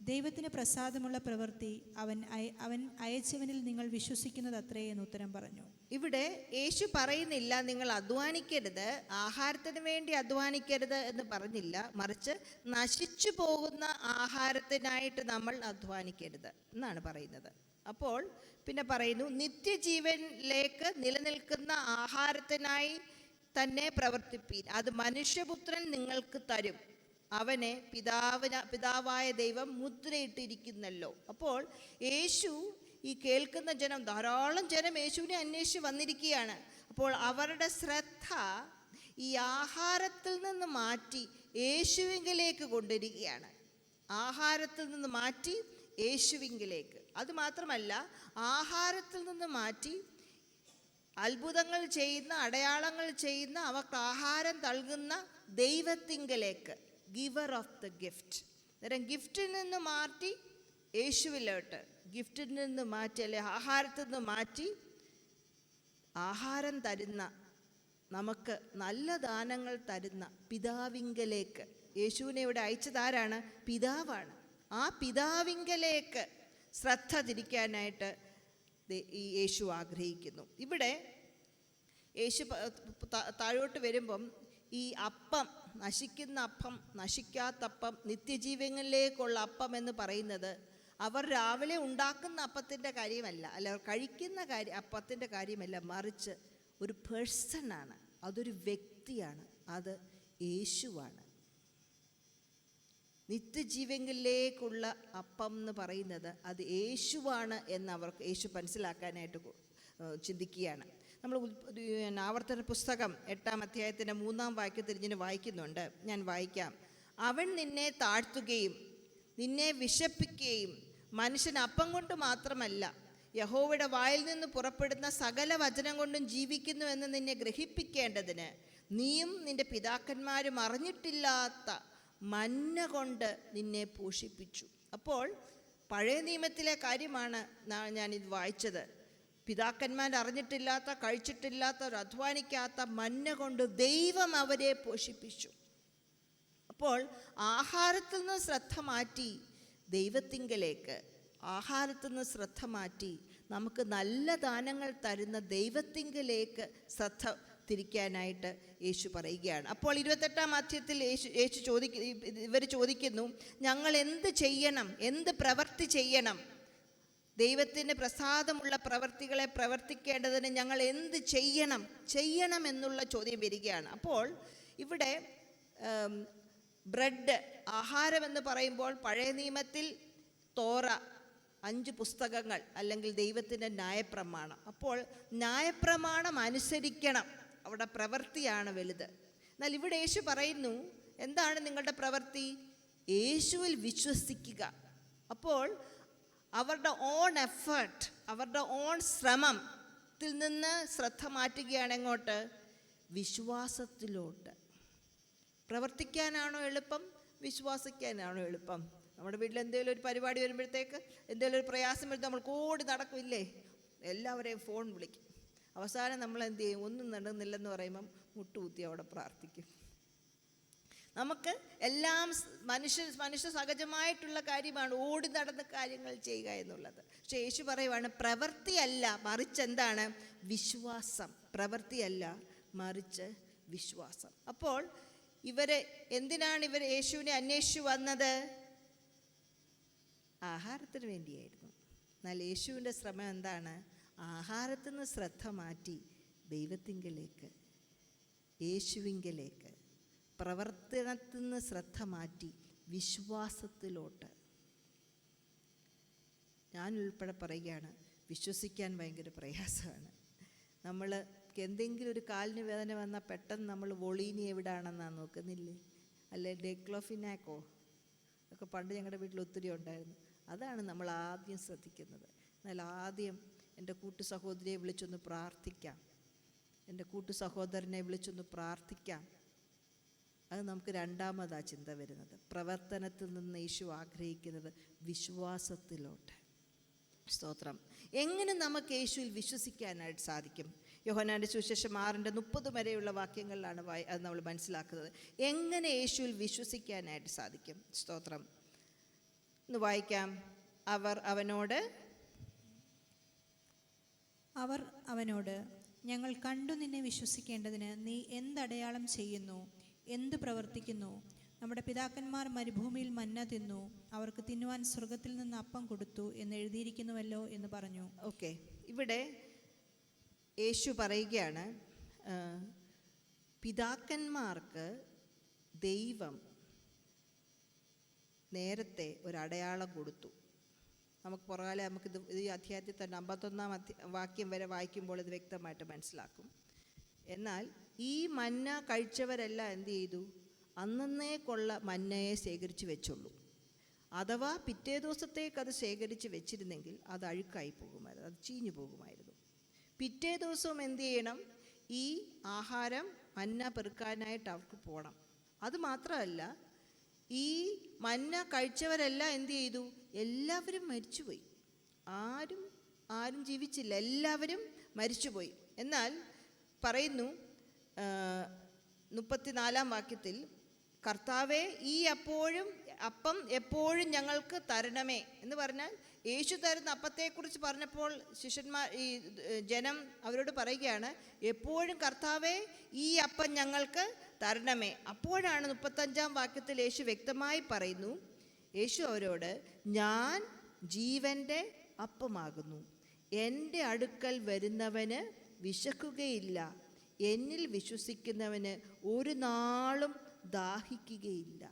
ദൈവത്തിന് പ്രസാദമുള്ള പ്രവൃത്തി അവൻ അയച്ചവനിൽ നിങ്ങൾ വിശ്വസിക്കുന്നത് അത്രേ എന്ന് ഉത്തരം പറഞ്ഞു. ഇവിടെ യേശു പറയുന്നില്ല നിങ്ങൾ അധ്വാനിക്കരുത്, ആഹാരത്തിന് വേണ്ടി അധ്വാനിക്കരുത് എന്ന് പറഞ്ഞില്ല, മറിച്ച് നശിച്ചു പോകുന്ന ആഹാരത്തിനായിട്ട് നമ്മൾ അധ്വാനിക്കരുത് എന്നാണ് പറയുന്നത്. അപ്പോൾ പിന്നെ പറയുന്നു, നിത്യജീവനിലേക്ക് നിലനിൽക്കുന്ന ആഹാരത്തിനായി തന്നെ പ്രവർത്തിപ്പീൻ, അത് മനുഷ്യപുത്രൻ നിങ്ങൾക്ക് തരും. അവനെ പിതാവായ ദൈവം മുദ്രയിട്ടിരിക്കുന്നല്ലോ. അപ്പോൾ യേശു, ഈ കേൾക്കുന്ന ജനം, ധാരാളം ജനം യേശുവിനെ അന്വേഷിച്ച് വന്നിരിക്കുകയാണ്. അപ്പോൾ അവരുടെ ശ്രദ്ധ ഈ ആഹാരത്തിൽ നിന്ന് മാറ്റി യേശുവിങ്കിലേക്ക് കൊണ്ടിരിക്കുകയാണ്. ആഹാരത്തിൽ നിന്ന് മാറ്റി യേശുവിങ്കിലേക്ക്. അതുമാത്രമല്ല, ആഹാരത്തിൽ നിന്ന് മാറ്റി അത്ഭുതങ്ങൾ ചെയ്യുന്ന, അടയാളങ്ങൾ ചെയ്യുന്ന, അവർക്ക് ആഹാരം നൽകുന്ന ദൈവത്തിങ്കലേക്ക്, ഗിവർ ഓഫ് ദ ഗിഫ്റ്റ്. അന്നേരം ഗിഫ്റ്റിൽ നിന്ന് മാറ്റി യേശുവിലോട്ട്, ഗിഫ്റ്റിൽ നിന്ന് മാറ്റി, അല്ലെ ആഹാരത്തിൽ നിന്ന് മാറ്റി ആഹാരം തരുന്ന, നമുക്ക് നല്ല ദാനങ്ങൾ തരുന്ന പിതാവിങ്കലേക്ക്. യേശുവിനെ ഇവിടെ അയച്ചതാരാണ്? പിതാവാണ്. ആ പിതാവിങ്കലേക്ക് ശ്രദ്ധ തിരിക്കാനായിട്ട് ഈ യേശു ആഗ്രഹിക്കുന്നു. ഇവിടെ യേശു താഴോട്ട് വരുമ്പം ഈ അപ്പം, നശിക്കുന്ന അപ്പം, നശിക്കാത്തപ്പം, നിത്യജീവങ്ങളിലേക്കുള്ള അപ്പം എന്ന് പറയുന്നത് അവർ രാവിലെ ഉണ്ടാക്കുന്ന അപ്പത്തിൻ്റെ കാര്യമല്ല, അല്ല കഴിക്കുന്ന അപ്പത്തിൻ്റെ കാര്യമല്ല, മറിച്ച് ഒരു പേഴ്സണാണ്, അതൊരു വ്യക്തിയാണ്, അത് യേശുവാണ്. നിത്യജീവനിലേക്കുള്ള അപ്പം എന്ന് പറയുന്നത് അത് യേശുവാണ് എന്ന് അവർക്ക് യേശു മനസ്സിലാക്കാനായിട്ട് ചിന്തിക്കുകയാണ്. നമ്മൾ ആവർത്തന പുസ്തകം 8-ാം അധ്യായത്തിൻ്റെ 3-ാം വാക്യത്തിൽ ഇങ്ങനെ വായിക്കുന്നുണ്ട്. ഞാൻ വായിക്കാം. അവൻ നിന്നെ താഴ്ത്തുകയും നിന്നെ വിശപ്പിക്കുകയും മനുഷ്യൻ അപ്പം കൊണ്ട് മാത്രമല്ല യഹോവയുടെ വായിൽ നിന്ന് പുറപ്പെടുന്ന സകല വചനം കൊണ്ടും ജീവിക്കുന്നു എന്ന് നിന്നെ ഗ്രഹിപ്പിക്കേണ്ടതിന് നീയും നിന്റെ പിതാക്കന്മാരും അറിഞ്ഞിട്ടില്ലാത്ത മന്ന കൊണ്ട് നിന്നെ പോഷിപ്പിച്ചു. അപ്പോൾ പഴയ നിയമത്തിലെ കാര്യമാണ് ഞാനിത് വായിച്ചത്. പിതാക്കന്മാർ അറിഞ്ഞിട്ടില്ലാത്ത, കഴിച്ചിട്ടില്ലാത്ത, അധ്വാനിക്കാത്ത മന്ന കൊണ്ട് ദൈവം അവരെ പോഷിപ്പിച്ചു. അപ്പോൾ ആഹാരത്തിൽ നിന്ന് ശ്രദ്ധ മാറ്റി ദൈവത്തിങ്കലേക്ക്, ആഹാരത്തിൽ നിന്ന് ശ്രദ്ധ മാറ്റി നമുക്ക് നല്ല ദാനങ്ങൾ തരുന്ന ദൈവത്തിങ്കലേക്ക് ശ്രദ്ധ തിരിക്കാനായിട്ട് യേശു പറയുകയാണ്. അപ്പോൾ 28-ാം അധ്യായത്തിൽ ഇവർ ചോദിക്കുന്നു, ഞങ്ങൾ എന്ത് ചെയ്യണം, എന്ത് പ്രവൃത്തി ചെയ്യണം, ദൈവത്തിന് പ്രസാദമുള്ള പ്രവൃത്തികളെ പ്രവർത്തിക്കേണ്ടതിന് ഞങ്ങൾ എന്ത് ചെയ്യണം എന്നുള്ള ചോദ്യം വരികയാണ്. അപ്പോൾ ഇവിടെ ബ്രെഡ്, ആഹാരം എന്ന് പറയുമ്പോൾ പഴയ നിയമത്തിൽ തോറ 5 പുസ്തകങ്ങൾ അല്ലെങ്കിൽ ദൈവത്തിൻ്റെ ന്യായപ്രമാണം. അപ്പോൾ ന്യായപ്രമാണം അനുസരിക്കണം, അവിടെ പ്രവൃത്തിയാണ് വലുത്. എന്നാൽ ഇവിടെ യേശു പറയുന്നു, എന്താണ് നിങ്ങളുടെ പ്രവൃത്തി? യേശുവിൽ വിശ്വസിക്കുക. അപ്പോൾ അവരുടെ ഓൺ എഫേർട്ട്, അവരുടെ ഓൺ ശ്രമത്തിൽ നിന്ന് ശ്രദ്ധ മാറ്റുകയാണ്. എങ്ങോട്ട്? വിശ്വാസത്തിലോട്ട്. പ്രവർത്തിക്കാനാണോ എളുപ്പം, വിശ്വസിക്കാനാണോ എളുപ്പം? നമ്മുടെ വീട്ടിൽ എന്തെങ്കിലും ഒരു പരിപാടി വരുമ്പോഴത്തേക്ക്, എന്തെങ്കിലും ഒരു പ്രയാസം വരുമ്പോൾ നമ്മൾ ഓടി നടക്കില്ലേ? എല്ലാവരെയും ഫോൺ വിളിക്കും. അവസാനം നമ്മൾ എന്ത് ചെയ്യും? ഒന്നും നടന്നില്ലെന്ന് പറയുമ്പം മുട്ടുകുത്തി അവിടെ പ്രാർത്ഥിക്കും. നമുക്ക് എല്ലാം മനുഷ്യ സഹജമായിട്ടുള്ള കാര്യമാണ് ഓടി നടന്ന കാര്യങ്ങൾ ചെയ്യുക എന്നുള്ളത്. പക്ഷെ യേശു പറയുവാണ്, പ്രവൃത്തിയല്ല മറിച്ച് എന്താണ്? വിശ്വാസം. പ്രവൃത്തിയല്ല മറിച്ച് വിശ്വാസം. അപ്പോൾ എന്തിനാണ് ഇവർ യേശുവിനെ അന്വേഷിച്ചു വന്നത്? ആഹാരത്തിന് വേണ്ടിയായിരുന്നു. എന്നാൽ യേശുവിൻ്റെ ശ്രമം എന്താണ്? ആഹാരത്തിൽ നിന്ന് ശ്രദ്ധ മാറ്റി ദൈവത്തിങ്കലേക്ക്, യേശുവിങ്കലേക്ക്, പ്രവർത്തനത്തിൽ നിന്ന് ശ്രദ്ധ മാറ്റി വിശ്വാസത്തിലോട്ട്. ഞാനുൾപ്പെടെ പറയുകയാണ്, വിശ്വസിക്കാൻ ഭയങ്കര പ്രയാസമാണ്. നമ്മൾ എന്തെങ്കിലും ഒരു കാലിന് വേദന വന്നാൽ പെട്ടെന്ന് നമ്മൾ വൊളീനി എവിടെയാണെന്നാണ് നോക്കുന്നില്ലേ? അല്ലെ ഡെക്ലോഫിനാക്കോ ഒക്കെ പണ്ട് ഞങ്ങളുടെ വീട്ടിൽ ഒത്തിരി ഉണ്ടായിരുന്നു. അതാണ് നമ്മൾ ആദ്യം ശ്രദ്ധിക്കുന്നത്. എന്നാൽ ആദ്യം എൻ്റെ കൂട്ടു സഹോദരിയെ വിളിച്ചൊന്ന് പ്രാർത്ഥിക്കാം, എൻ്റെ കൂട്ടു സഹോദരനെ വിളിച്ചൊന്ന് പ്രാർത്ഥിക്കാം. അത് നമുക്ക് രണ്ടാമതാ ചിന്ത വരുന്നത്. പ്രവർത്തനത്തിൽ നിന്ന് യേശു ആഗ്രഹിക്കുന്നത് വിശ്വാസത്തിലോട്ട്. സ്തോത്രം. എങ്ങനെ നമുക്ക് യേശുവിൽ വിശ്വസിക്കാനായിട്ട് സാധിക്കും? യോഹന്നാന്റെ സുവിശേഷം 6:30 വരെയുള്ള വാക്യങ്ങളിലാണ് അത് നമ്മൾ മനസ്സിലാക്കുന്നത്. എങ്ങനെ യേശുവിൽ വിശ്വസിക്കാനായിട്ട് സാധിക്കും? സ്തോത്രം. ഒന്ന് വായിക്കാം. അവർ അവനോട് ഞങ്ങൾ കണ്ടു നിന്നെ വിശ്വസിക്കേണ്ടതിന് നീ എന്തടയാളം ചെയ്യുന്നു, എന്ത് പ്രവർത്തിക്കുന്നു? നമ്മുടെ പിതാക്കന്മാർ മരുഭൂമിയിൽ മന്ന തിന്നു, അവർക്ക് തിന്നുവാൻ സ്വർഗത്തിൽ നിന്ന് അപ്പം കൊടുത്തു എന്ന് എഴുതിയിരിക്കുന്നുവല്ലോ എന്ന് പറഞ്ഞു. ഓക്കെ, ഇവിടെ യേശു പറയുകയാണ്, പിതാക്കന്മാർക്ക് ദൈവം നേരത്തെ ഒരടയാളം കൊടുത്തു. നമുക്ക് പുറകാലെ നമുക്കിത് ഈ അധ്യായത്തിൽ തന്നെ 51-ാം വാക്യം വരെ വായിക്കുമ്പോൾ ഇത് വ്യക്തമായിട്ട് മനസ്സിലാക്കും. എന്നാൽ ഈ മന്ന കഴിച്ചവരെല്ലാം എന്ത് ചെയ്തു? അന്നേക്കുള്ള മന്നയെ ശേഖരിച്ച് വെച്ചുള്ളൂ. അഥവാ പിറ്റേ ദിവസത്തേക്ക് അത് ശേഖരിച്ച് വെച്ചിരുന്നെങ്കിൽ അത് അഴുക്കായി പോകുമായിരുന്നു, അത് ചീഞ്ഞു പോകുമായിരുന്നു. പിറ്റേ ദിവസവും എന്ത് ചെയ്യണം? ഈ ആഹാരം മന്ന പെറുക്കാനായിട്ട് അവർക്ക് പോകണം. അതുമാത്രമല്ല, ഈ മന്ന കഴിച്ചവരെല്ലാം എന്ത് ചെയ്തു? എല്ലാവരും മരിച്ചുപോയി. ആരും ജീവിച്ചില്ല, എല്ലാവരും മരിച്ചുപോയി. എന്നാൽ പറയുന്നു 34-ാം വാക്യത്തിൽ, കർത്താവേ ഈ അപ്പം എപ്പോഴും ഞങ്ങൾക്ക് തരണമേ എന്ന് പറഞ്ഞാൽ, യേശു തരുന്ന അപ്പത്തെക്കുറിച്ച് പറഞ്ഞപ്പോൾ ഈ ജനം അവരോട് പറയുകയാണ്, എപ്പോഴും കർത്താവേ ഈ അപ്പം ഞങ്ങൾക്ക് തരണമേ. അപ്പോഴാണ് 35-ാം വാക്യത്തിൽ യേശു വ്യക്തമായി പറയുന്നു, യേശു അവരോട്, ഞാൻ ജീവൻ്റെ അപ്പമാകുന്നു, എൻ്റെ അടുക്കൽ വരുന്നവന് വിശക്കുകയില്ല, എന്നിൽ വിശ്വസിക്കുന്നവന് ഒരു നാളും ദാഹിക്കുകയില്ല.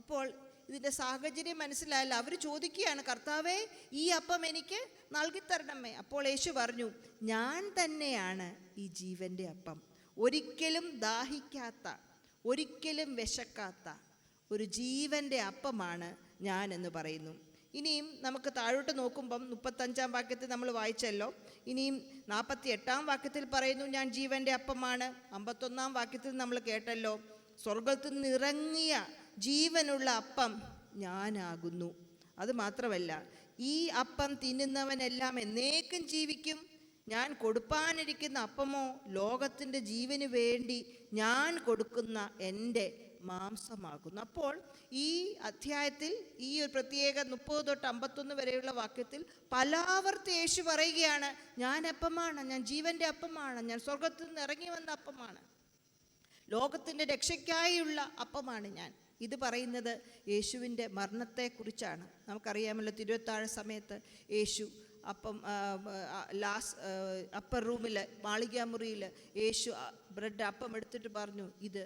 അപ്പോൾ ഇതിൻ്റെ സാഹചര്യം മനസ്സിലായല്ലോ. അവർ ചോദിക്കുകയാണ്, കർത്താവേ, ഈ അപ്പം എനിക്ക് നൽകിത്തരണമേ. അപ്പോൾ യേശു പറഞ്ഞു, ഞാൻ തന്നെയാണ് ഈ ജീവൻ്റെ അപ്പം. ഒരിക്കലും ദാഹിക്കാത്ത, ഒരിക്കലും വിശക്കാത്ത ഒരു ജീവൻ്റെ അപ്പമാണ് ഞാൻ എന്ന് പറയുന്നു. ഇനിയും നമുക്ക് താഴോട്ട് നോക്കുമ്പം 35-ാം വാക്യത്തിൽ നമ്മൾ വായിച്ചല്ലോ. ഇനിയും 48-ാം വാക്യത്തിൽ പറയുന്നു, ഞാൻ ജീവൻ്റെ അപ്പമാണ്. 51-ാം വാക്യത്തിൽ നമ്മൾ കേട്ടല്ലോ, സ്വർഗത്തിൽ നിന്ന് ഇറങ്ങിയ ജീവനുള്ള അപ്പം ഞാനാകുന്നു. അത് മാത്രമല്ല, ഈ അപ്പം തിന്നുന്നവനെല്ലാം എന്നേക്കും ജീവിക്കും. ഞാൻ കൊടുപ്പാനിരിക്കുന്ന അപ്പമോ ലോകത്തിൻ്റെ ജീവന് വേണ്ടി ഞാൻ കൊടുക്കുന്ന എൻ്റെ മാംസമാകുന്നു. അപ്പോൾ ഈ അധ്യായത്തിൽ ഈ ഒരു പ്രത്യേക 30 തൊട്ട് 51 വരെയുള്ള വാക്യത്തിൽ പലാവർത്തി യേശു പറയുകയാണ്, ഞാൻ അപ്പമാണ്, ഞാൻ ജീവൻ്റെ അപ്പമാണ്, ഞാൻ സ്വർഗത്തിൽ നിന്ന് ഇറങ്ങി വന്ന അപ്പമാണ്, ലോകത്തിൻ്റെ രക്ഷയ്ക്കായുള്ള അപ്പമാണ് ഞാൻ. ഇത് പറയുന്നത് യേശുവിൻ്റെ മരണത്തെക്കുറിച്ചാണ്. നമുക്കറിയാമല്ലോ, തിരുവത്താഴ സമയത്ത് യേശു അപ്പം അപ്പർ റൂമിൽ, മാളികാമുറിയിൽ യേശു ബ്രെഡ് അപ്പം എടുത്തിട്ട് പറഞ്ഞു, ഇത്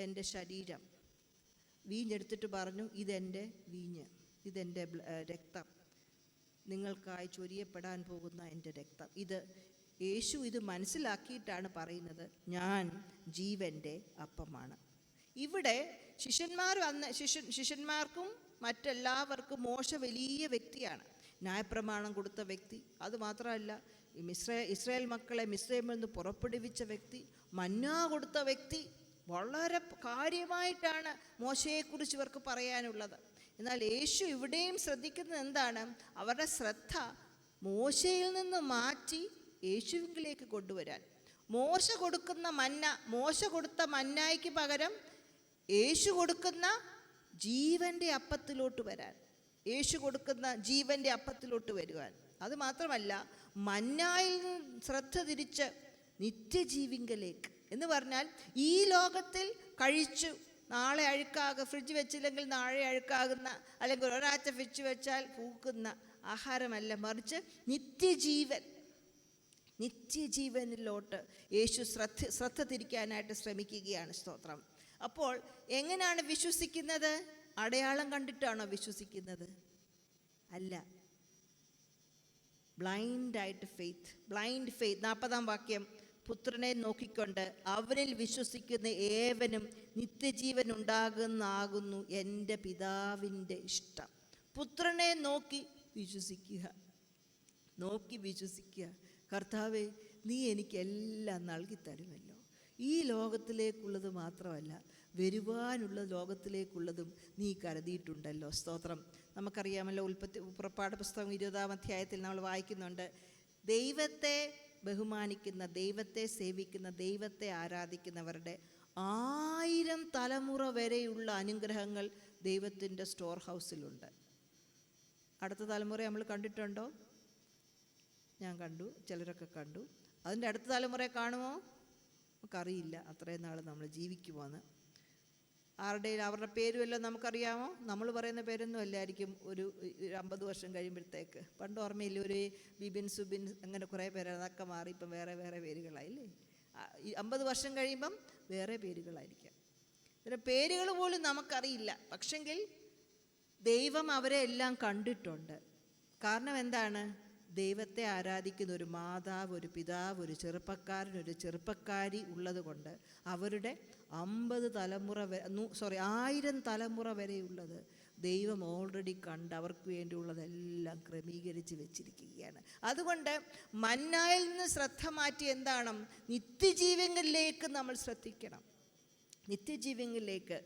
എൻ്റെ ശരീരം. വീഞ്ഞെടുത്തിട്ട് പറഞ്ഞു, ഇതെൻ്റെ വീഞ്ഞ്, ഇതെൻ്റെ രക്തം, നിങ്ങൾക്കായി ചൊരിയപ്പെടാൻ പോകുന്ന എൻ്റെ രക്തം. യേശു ഇത് മനസ്സിലാക്കിയിട്ടാണ് പറയുന്നത്, ഞാൻ ജീവൻ്റെ അപ്പമാണ്. ഇവിടെ ശിഷ്യന്മാർക്കും മറ്റെല്ലാവർക്കും മോശ വലിയ വ്യക്തിയാണ്, ന്യായപ്രമാണം കൊടുത്ത വ്യക്തി. അതുമാത്രമല്ല, ഇസ്രായേൽ മക്കളെ മിസ്രൈമിൽ നിന്ന് പുറപ്പെടുവിച്ച വ്യക്തി, മന്ന കൊടുത്ത വ്യക്തി. വളരെ കാര്യമായിട്ടാണ് മോശയെക്കുറിച്ച് ഇവർക്ക് പറയാനുള്ളത്. എന്നാൽ യേശു ഇവിടെയും ശ്രദ്ധിക്കുന്നത് എന്താണ്? അവരുടെ ശ്രദ്ധ മോശയിൽ നിന്ന് മാറ്റി യേശുവിലേക്ക് കൊണ്ടുവരാൻ. മോശ കൊടുത്ത മന്നായ്ക്ക് പകരം യേശു കൊടുക്കുന്ന ജീവൻ്റെ അപ്പത്തിലോട്ട് വരാൻ, യേശു കൊടുക്കുന്ന ജീവൻ്റെ അപ്പത്തിലോട്ട് വരുവാൻ. അതുമാത്രമല്ല, മന്നായിൽ നിന്ന് ശ്രദ്ധ തിരിച്ച് നിത്യജീവിങ്കലേക്ക് എന്ന് പറഞ്ഞാൽ, ഈ ലോകത്തിൽ കഴിച്ചു നാളെ ഫ്രിഡ്ജ് വെച്ചില്ലെങ്കിൽ നാളെ അഴുക്കാകുന്ന, അല്ലെങ്കിൽ ഒരാഴ്ച ഫ്രിഡ്ജ് വെച്ചാൽ പൂക്കുന്ന ആഹാരമല്ല, മറിച്ച് നിത്യജീവനിലോട്ട് യേശു ശ്രദ്ധ തിരിക്കാനായിട്ട് ശ്രമിക്കുകയാണ്. സ്തോത്രം. അപ്പോൾ എങ്ങനെയാണ് വിശ്വസിക്കുന്നത്? അടയാളം കണ്ടിട്ടാണോ വിശ്വസിക്കുന്നത്? അല്ല, ബ്ലൈൻഡ് ഫെയ്ത്ത്. 40-ാം വാക്യം, പുത്രനെ നോക്കിക്കൊണ്ട് അവനിൽ വിശ്വസിക്കുന്ന ഏവനും നിത്യജീവൻ ഉണ്ടാകുന്നാകുന്നു എൻ്റെ പിതാവിൻ്റെ ഇഷ്ടം. പുത്രനെ നോക്കി വിശ്വസിക്കുക. കർത്താവേ, നീ എനിക്കെല്ലാം നൽകി തരുമല്ലോ. ഈ ലോകത്തിലേക്കുള്ളത് മാത്രമല്ല, വരുവാനുള്ള ലോകത്തിലേക്കുള്ളതും നീ കരുതിയിട്ടുണ്ടല്ലോ. സ്തോത്രം. നമുക്കറിയാമല്ലോ, പുറപ്പാട് പുസ്തകം 20-ാം അധ്യായത്തിൽ നമ്മൾ വായിക്കുന്നുണ്ട്, ദൈവത്തെ ബഹുമാനിക്കുന്ന, ദൈവത്തെ സേവിക്കുന്ന, ദൈവത്തെ ആരാധിക്കുന്നവരുടെ 1000 തലമുറ വരെയുള്ള അനുഗ്രഹങ്ങൾ ദൈവത്തിൻ്റെ സ്റ്റോർ ഹൗസിലുണ്ട്. അടുത്ത തലമുറ നമ്മൾ കണ്ടിട്ടുണ്ടോ? ഞാൻ കണ്ടു, ചിലരൊക്കെ കണ്ടു. അതിൻ്റെ അടുത്ത തലമുറയെ കാണുമോ? നമുക്കറിയില്ല അത്രയും നാൾ നമ്മൾ ജീവിക്കുമോയെന്ന്. അവരുടെ പേരുമെല്ലാം നമുക്കറിയാമോ? നമ്മൾ പറയുന്ന പേരൊന്നും അല്ലായിരിക്കും ഒരു 50 വർഷം കഴിയുമ്പോഴത്തേക്ക്. പണ്ട് ഓർമ്മയില്ല, ഒരു ബിബിൻ, സുബിൻ, അങ്ങനെ കുറേ പേര്, അതൊക്കെ മാറി ഇപ്പം വേറെ പേരുകളായില്ലേ. 50 വർഷം കഴിയുമ്പം വേറെ പേരുകളായിരിക്കാം. ഇതിൻ്റെ പേരുകൾ പോലും നമുക്കറിയില്ല. പക്ഷെങ്കിൽ ദൈവം അവരെ എല്ലാം കണ്ടിട്ടുണ്ട്. കാരണം എന്താണ്? ദൈവത്തെ ആരാധിക്കുന്ന ഒരു മാതാവ്, ഒരു പിതാവ്, ഒരു ചെറുപ്പക്കാരൻ, ഒരു ചെറുപ്പക്കാരി ഉള്ളത് കൊണ്ട് അവരുടെ 1000 തലമുറ വരെയുള്ളത് ദൈവം ഓൾറെഡി കണ്ട് അവർക്ക് വേണ്ടിയുള്ളതെല്ലാം ക്രമീകരിച്ച് വെച്ചിരിക്കുകയാണ്. അതുകൊണ്ട് മന്നായിൽ നിന്ന് ശ്രദ്ധ മാറ്റി എന്താണ്? നിത്യജീവനിലേക്ക് നമ്മൾ ശ്രദ്ധിക്കണം. നിത്യജീവനിലേക്ക്.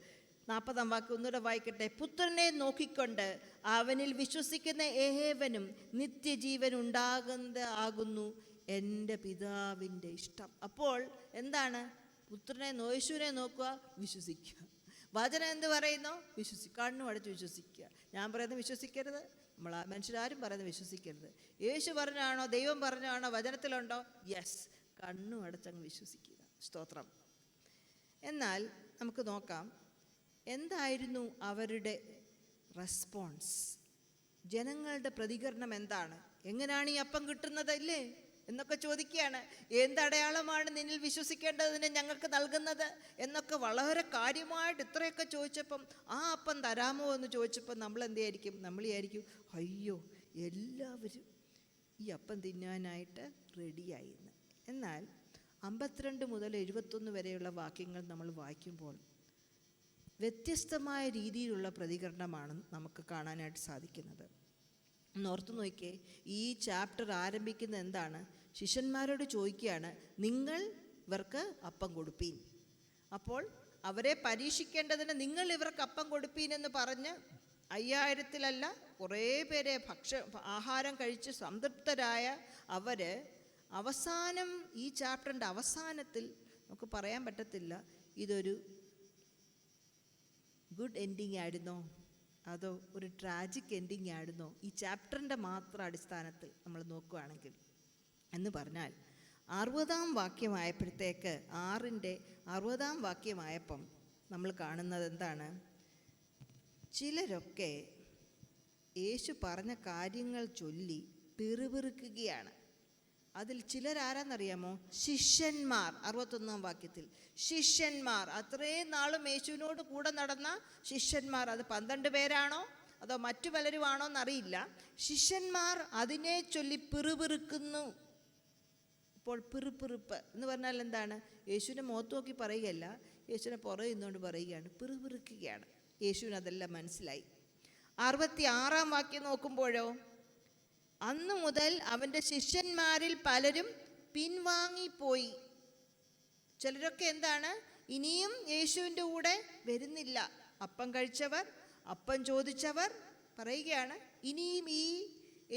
40-ാം വാക്യം ഒന്നുകൂടെ വായിക്കട്ടെ. പുത്രനെ നോക്കിക്കൊണ്ട് അവനിൽ വിശ്വസിക്കുന്ന ഏവനും നിത്യജീവൻ ഉണ്ടാകുന്നു എൻ്റെ പിതാവിൻ്റെ ഇഷ്ടം. അപ്പോൾ എന്താണ്? യേശുവിനെ നോക്കുക, വിശ്വസിക്കുക. വചനം എന്ത് പറയുന്നു? കണ്ണും അടച്ച് വിശ്വസിക്കുക. ഞാൻ പറയുന്നത് വിശ്വസിക്കരുത്, മനുഷ്യരാരും പറയുന്നത് വിശ്വസിക്കരുത്. യേശു പറഞ്ഞാണോ, ദൈവം പറഞ്ഞാണോ, വചനത്തിലുണ്ടോ? യെസ്, കണ്ണും അടച്ചങ്ങ് വിശ്വസിക്കുക. സ്തോത്രം. എന്നാൽ നമുക്ക് നോക്കാം, എന്തായിരുന്നു അവരുടെ റെസ്പോൺസ്? ജനങ്ങളുടെ പ്രതികരണം എന്താണ്? എങ്ങനെയാണ് ഈ അപ്പം കിട്ടുന്നത്? ഇല്ലേ, എന്നൊക്കെ ചോദിക്കുകയാണ്. എന്തടയാളമാണ് നിന്നിൽ വിശ്വസിക്കേണ്ടതിന് ഞങ്ങൾക്ക് നൽകുന്നത് എന്നൊക്കെ വളരെ കാര്യമായിട്ട് ഇത്രയൊക്കെ ചോദിച്ചപ്പം ആ അപ്പം തരാമോ എന്ന് ചോദിച്ചപ്പം നമ്മൾ എന്ത് വിചാരിക്കും? നമ്മൾ വിചാരിക്കും, അയ്യോ എല്ലാവരും ഈ അപ്പം തിന്നാനായിട്ട് റെഡിയായി എന്ന്. എന്നാൽ 52 മുതൽ 71 വരെയുള്ള വാക്യങ്ങൾ നമ്മൾ വായിക്കുമ്പോൾ വ്യത്യസ്തമായ രീതിയിലുള്ള പ്രതികരണമാണ് നമുക്ക് കാണാനായിട്ട് സാധിക്കുന്നത്. ഓർത്തു നോക്കിയേ, ഈ ചാപ്റ്റർ ആരംഭിക്കുന്നത് എന്താണ്? ശിഷ്യന്മാരോട് ചോദിക്കുകയാണ്, നിങ്ങൾ ഇവർക്ക് അപ്പം കൊടുപ്പീൻ. അപ്പോൾ അവരെ പരീക്ഷിക്കേണ്ടതിന് നിങ്ങൾ ഇവർക്ക് അപ്പം കൊടുപ്പീൻ എന്ന് പറഞ്ഞ് 5000-ത്തിലല്ല കുറേ പേരെ ആഹാരം കഴിച്ച് സംതൃപ്തരായ അവർ അവസാനം, ഈ ചാപ്റ്ററിൻ്റെ അവസാനത്തിൽ നമുക്ക് പറയാൻ പറ്റത്തില്ല ഇതൊരു ഗുഡ് എൻഡിങ് ആയിരുന്നോ അതോ ഒരു ട്രാജിക് എൻഡിങ് ആയിരുന്നോ ഈ ചാപ്റ്ററിൻ്റെ മാത്രം അടിസ്ഥാനത്തിൽ നമ്മൾ നോക്കുകയാണെങ്കിൽ എന്ന് പറഞ്ഞാൽ 60-ാം വാക്യമായപ്പോഴത്തേക്ക് 6-ന്റെ 60-ാം വാക്യമായപ്പം നമ്മൾ കാണുന്നത് എന്താണ്? ചിലരൊക്കെ യേശു പറഞ്ഞ കാര്യങ്ങൾ ചൊല്ലി പിറുപിറുക്കുകയാണ്. അതിൽ ചിലരാരാന്നറിയാമോ? ശിഷ്യന്മാർ. 61-ാം വാക്യത്തിൽ ശിഷ്യന്മാർ, അത്രയും നാളും യേശുവിനോട് കൂടെ നടന്ന ശിഷ്യന്മാർ. അത് 12 പേരാണോ അതോ മറ്റു പലരുമാണോ എന്നറിയില്ല. ശിഷ്യന്മാർ അതിനെ ചൊല്ലി പിറുപിറുക്കുന്നു. ഇപ്പോൾ പിറുപിറുപ്പ് എന്ന് പറഞ്ഞാൽ എന്താണ്? യേശുവിനെ മുഖത്ത് നോക്കി പറയുകയല്ല, യേശുവിനെ പുറകെ നിന്നുകൊണ്ട് പറയുകയാണ്, പിറുപിറുക്കുകയാണ്. യേശുവിന് അതെല്ലാം മനസ്സിലായി. 66-ാം വാക്യം നോക്കുമ്പോഴോ, അന്നു മുതൽ അവൻ്റെ ശിഷ്യന്മാരിൽ പലരും പിൻവാങ്ങിപ്പോയി. ചിലരൊക്കെ എന്താണ്? ഇനിയും യേശുവിൻ്റെ കൂടെ വരുന്നില്ല. അപ്പം കഴിച്ചവർ, അപ്പം ചോദിച്ചവർ പറയുകയാണ്, ഇനിയും ഈ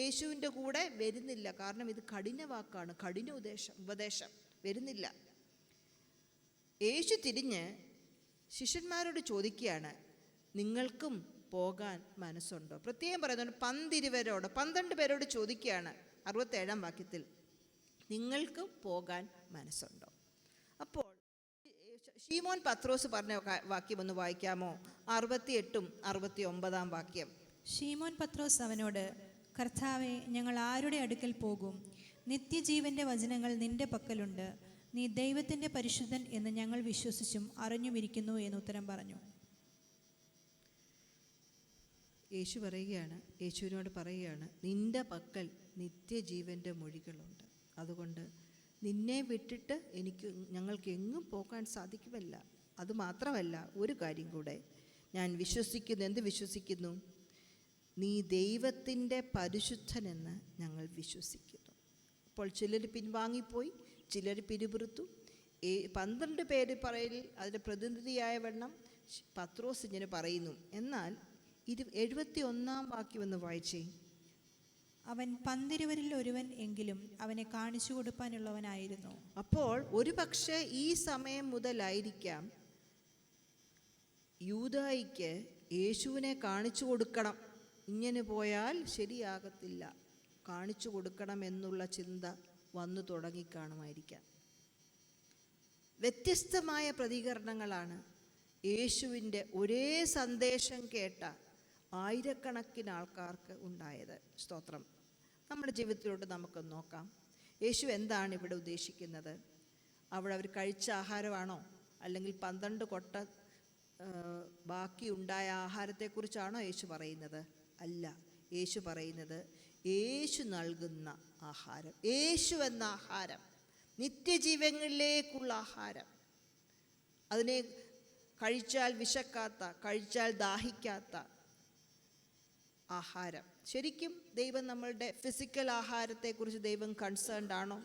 യേശുവിൻ്റെ കൂടെ വരുന്നില്ല. കാരണം ഇത് കഠിന വാക്കാണ്, കഠിന ഉപദേശം വരുന്നില്ല. യേശു തിരിഞ്ഞ് ശിഷ്യന്മാരോട് ചോദിക്കുകയാണ്, നിങ്ങൾക്കും പോകാൻ മനസ്സുണ്ടോ? പ്രത്യേകം പറയുന്നുണ്ട് 12 പേരോട് ചോദിക്കുകയാണ് 67-ാം വാക്യത്തിൽ, നിങ്ങൾക്ക് പോകാൻ മനസ്സുണ്ടോ? അപ്പോൾ ശീമോൻ പത്രോസ് പറഞ്ഞ വാക്യം ഒന്ന് വായിക്കാമോ? 68-ഉം 69-ാം വാക്യം. ശീമോൻ പത്രോസ് അവനോട്, കർത്താവേ, ഞങ്ങൾ ആരുടെ അടുക്കൽ പോകും? നിത്യജീവന്റെ വചനങ്ങൾ നിന്റെ പക്കലുണ്ട്. നീ ദൈവത്തിൻ്റെ പരിശുദ്ധൻ എന്ന് ഞങ്ങൾ വിശ്വസിച്ചും അറിഞ്ഞുമിരിക്കുന്നു എന്ന് ഉത്തരം പറഞ്ഞു. യേശുവിനോട് പറയുകയാണ്, നിന്റെ പക്കൽ നിത്യജീവൻ്റെ മൊഴികളുണ്ട്. അതുകൊണ്ട് നിന്നെ വിട്ടിട്ട് ഞങ്ങൾക്ക് എങ്ങും പോകാൻ സാധിക്കുമല്ല. അതുമാത്രമല്ല, ഒരു കാര്യം കൂടെ ഞാൻ വിശ്വസിക്കുന്നു. എന്ത് വിശ്വസിക്കുന്നു? നീ ദൈവത്തിൻ്റെ പരിശുദ്ധനെന്ന് ഞങ്ങൾ വിശ്വസിക്കുന്നു. അപ്പോൾ ചിലർ പിൻവാങ്ങിപ്പോയി, ചിലർ പിറുപിറുത്തു. 12 പേര് പറയൽ അതിൻ്റെ പ്രതിനിധിയായ വണ്ണം പത്രോസ് ഇങ്ങനെ പറയുന്നു. എന്നാൽ 71-ാം വാക്യം ഒന്ന് വായിച്ചേ. അവൻ 12 ഒരുവൻ എങ്കിലും അവനെ കാണിച്ചു കൊടുപ്പാനുള്ളവനായിരുന്നു. അപ്പോൾ ഒരു പക്ഷേ ഈ സമയം മുതലായിരിക്കാം യൂദായിക്ക് യേശുവിനെ കാണിച്ചു കൊടുക്കണം, ഇങ്ങനെ പോയാൽ ശരിയാകത്തില്ല, കാണിച്ചു കൊടുക്കണം എന്നുള്ള ചിന്ത വന്നു തുടങ്ങിക്കാണുമായിരിക്കാം. വ്യത്യസ്തമായ പ്രതികരണങ്ങളാണ് യേശുവിൻ്റെ ഒരേ സന്ദേശം കേട്ട ആയിരക്കണക്കിന് ആൾക്കാർക്ക് ഉണ്ടായത്. സ്തോത്രം. നമ്മുടെ ജീവിതത്തിലോട്ട് നമുക്ക് നോക്കാം. യേശു എന്താണ് ഇവിടെ ഉദ്ദേശിക്കുന്നത്? അവിടെ അവർ കഴിച്ച ആഹാരമാണോ, അല്ലെങ്കിൽ 12 കൊട്ട ബാക്കിയുണ്ടായ ആഹാരത്തെക്കുറിച്ചാണോ യേശു പറയുന്നത്? അല്ല. യേശു പറയുന്നത് യേശു നൽകുന്ന ആഹാരം, യേശു എന്ന ആഹാരം, നിത്യജീവങ്ങളിലേക്കുള്ള ആഹാരം, അതിനെ കഴിച്ചാൽ വിശക്കാത്ത, കഴിച്ചാൽ ദാഹിക്കാത്ത ആഹാരം. ശരിക്കും ദൈവം നമ്മളുടെ ഫിസിക്കൽ ആഹാരത്തെക്കുറിച്ച് ദൈവം കൺസേൺഡ് ആണോ?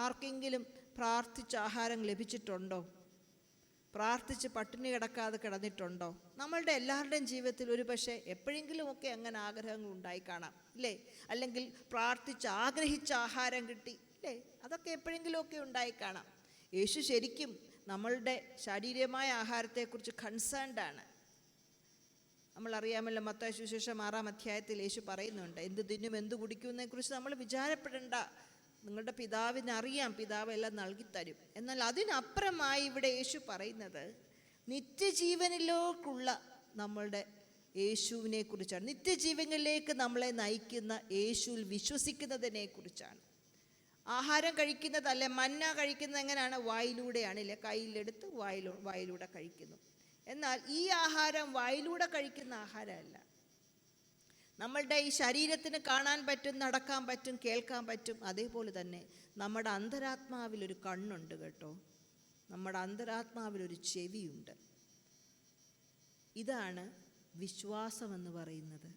ആർക്കെങ്കിലും പ്രാർത്ഥിച്ച് ആഹാരം ലഭിച്ചിട്ടുണ്ടോ? പ്രാർത്ഥിച്ച് പട്ടിണി കിടക്കാതെ കിടന്നിട്ടുണ്ടോ? നമ്മളുടെ എല്ലാവരുടെയും ജീവിതത്തിൽ ഒരു പക്ഷേ എപ്പോഴെങ്കിലുമൊക്കെ അങ്ങനെ ആഗ്രഹങ്ങൾ ഉണ്ടായി കാണാം, ഇല്ലേ? അല്ലെങ്കിൽ പ്രാർത്ഥിച്ച് ആഗ്രഹിച്ച ആഹാരം കിട്ടി, ഇല്ലേ? അതൊക്കെ എപ്പോഴെങ്കിലുമൊക്കെ ഉണ്ടായി കാണാം. യേശു ശരിക്കും നമ്മളുടെ ശാരീരികമായ ആഹാരത്തെക്കുറിച്ച് കൺസേൺഡ് ആണ്. നമ്മളറിയാമല്ലോ, മത്തായി സുവിശേഷം 6-ാം അധ്യായത്തിൽ യേശു പറയുന്നുണ്ട്, എന്ത് തിന്നും എന്ത് കുടിക്കുന്നതിനെക്കുറിച്ച് നമ്മൾ വിചാരപ്പെടേണ്ട, നിങ്ങളുടെ പിതാവിനറിയാം, പിതാവ് എല്ലാം നൽകിത്തരും. എന്നാൽ അതിനപ്പുറമായി ഇവിടെ യേശു പറയുന്നത് നിത്യജീവനിലേക്കുള്ള നമ്മളുടെ യേശുവിനെ കുറിച്ചാണ്. നിത്യജീവനിലേക്ക് നമ്മളെ നയിക്കുന്ന യേശുവിൽ വിശ്വസിക്കുന്നതിനെ കുറിച്ചാണ്. ആഹാരം കഴിക്കുന്നതല്ല, മന്ന കഴിക്കുന്നത് എങ്ങനെയാണ്? വായിലൂടെയാണ്, ഇല്ലേ? കയ്യിലെടുത്ത് വായിലൂടെ കഴിക്കുന്നു. എന്നാൽ ഈ ആഹാരം വായിലൂടെ കഴിക്കുന്ന ആഹാരമല്ല. നമ്മളുടെ ഈ ശരീരത്തിന് കാണാൻ പറ്റും, നടക്കാൻ പറ്റും, കേൾക്കാൻ പറ്റും. അതേപോലെ തന്നെ നമ്മുടെ അന്തരാത്മാവിലൊരു കണ്ണുണ്ട് കേട്ടോ. നമ്മുടെ അന്തരാത്മാവിലൊരു ചെവിയുണ്ട്. ഇതാണ് വിശ്വാസമെന്ന് പറയുന്നത്.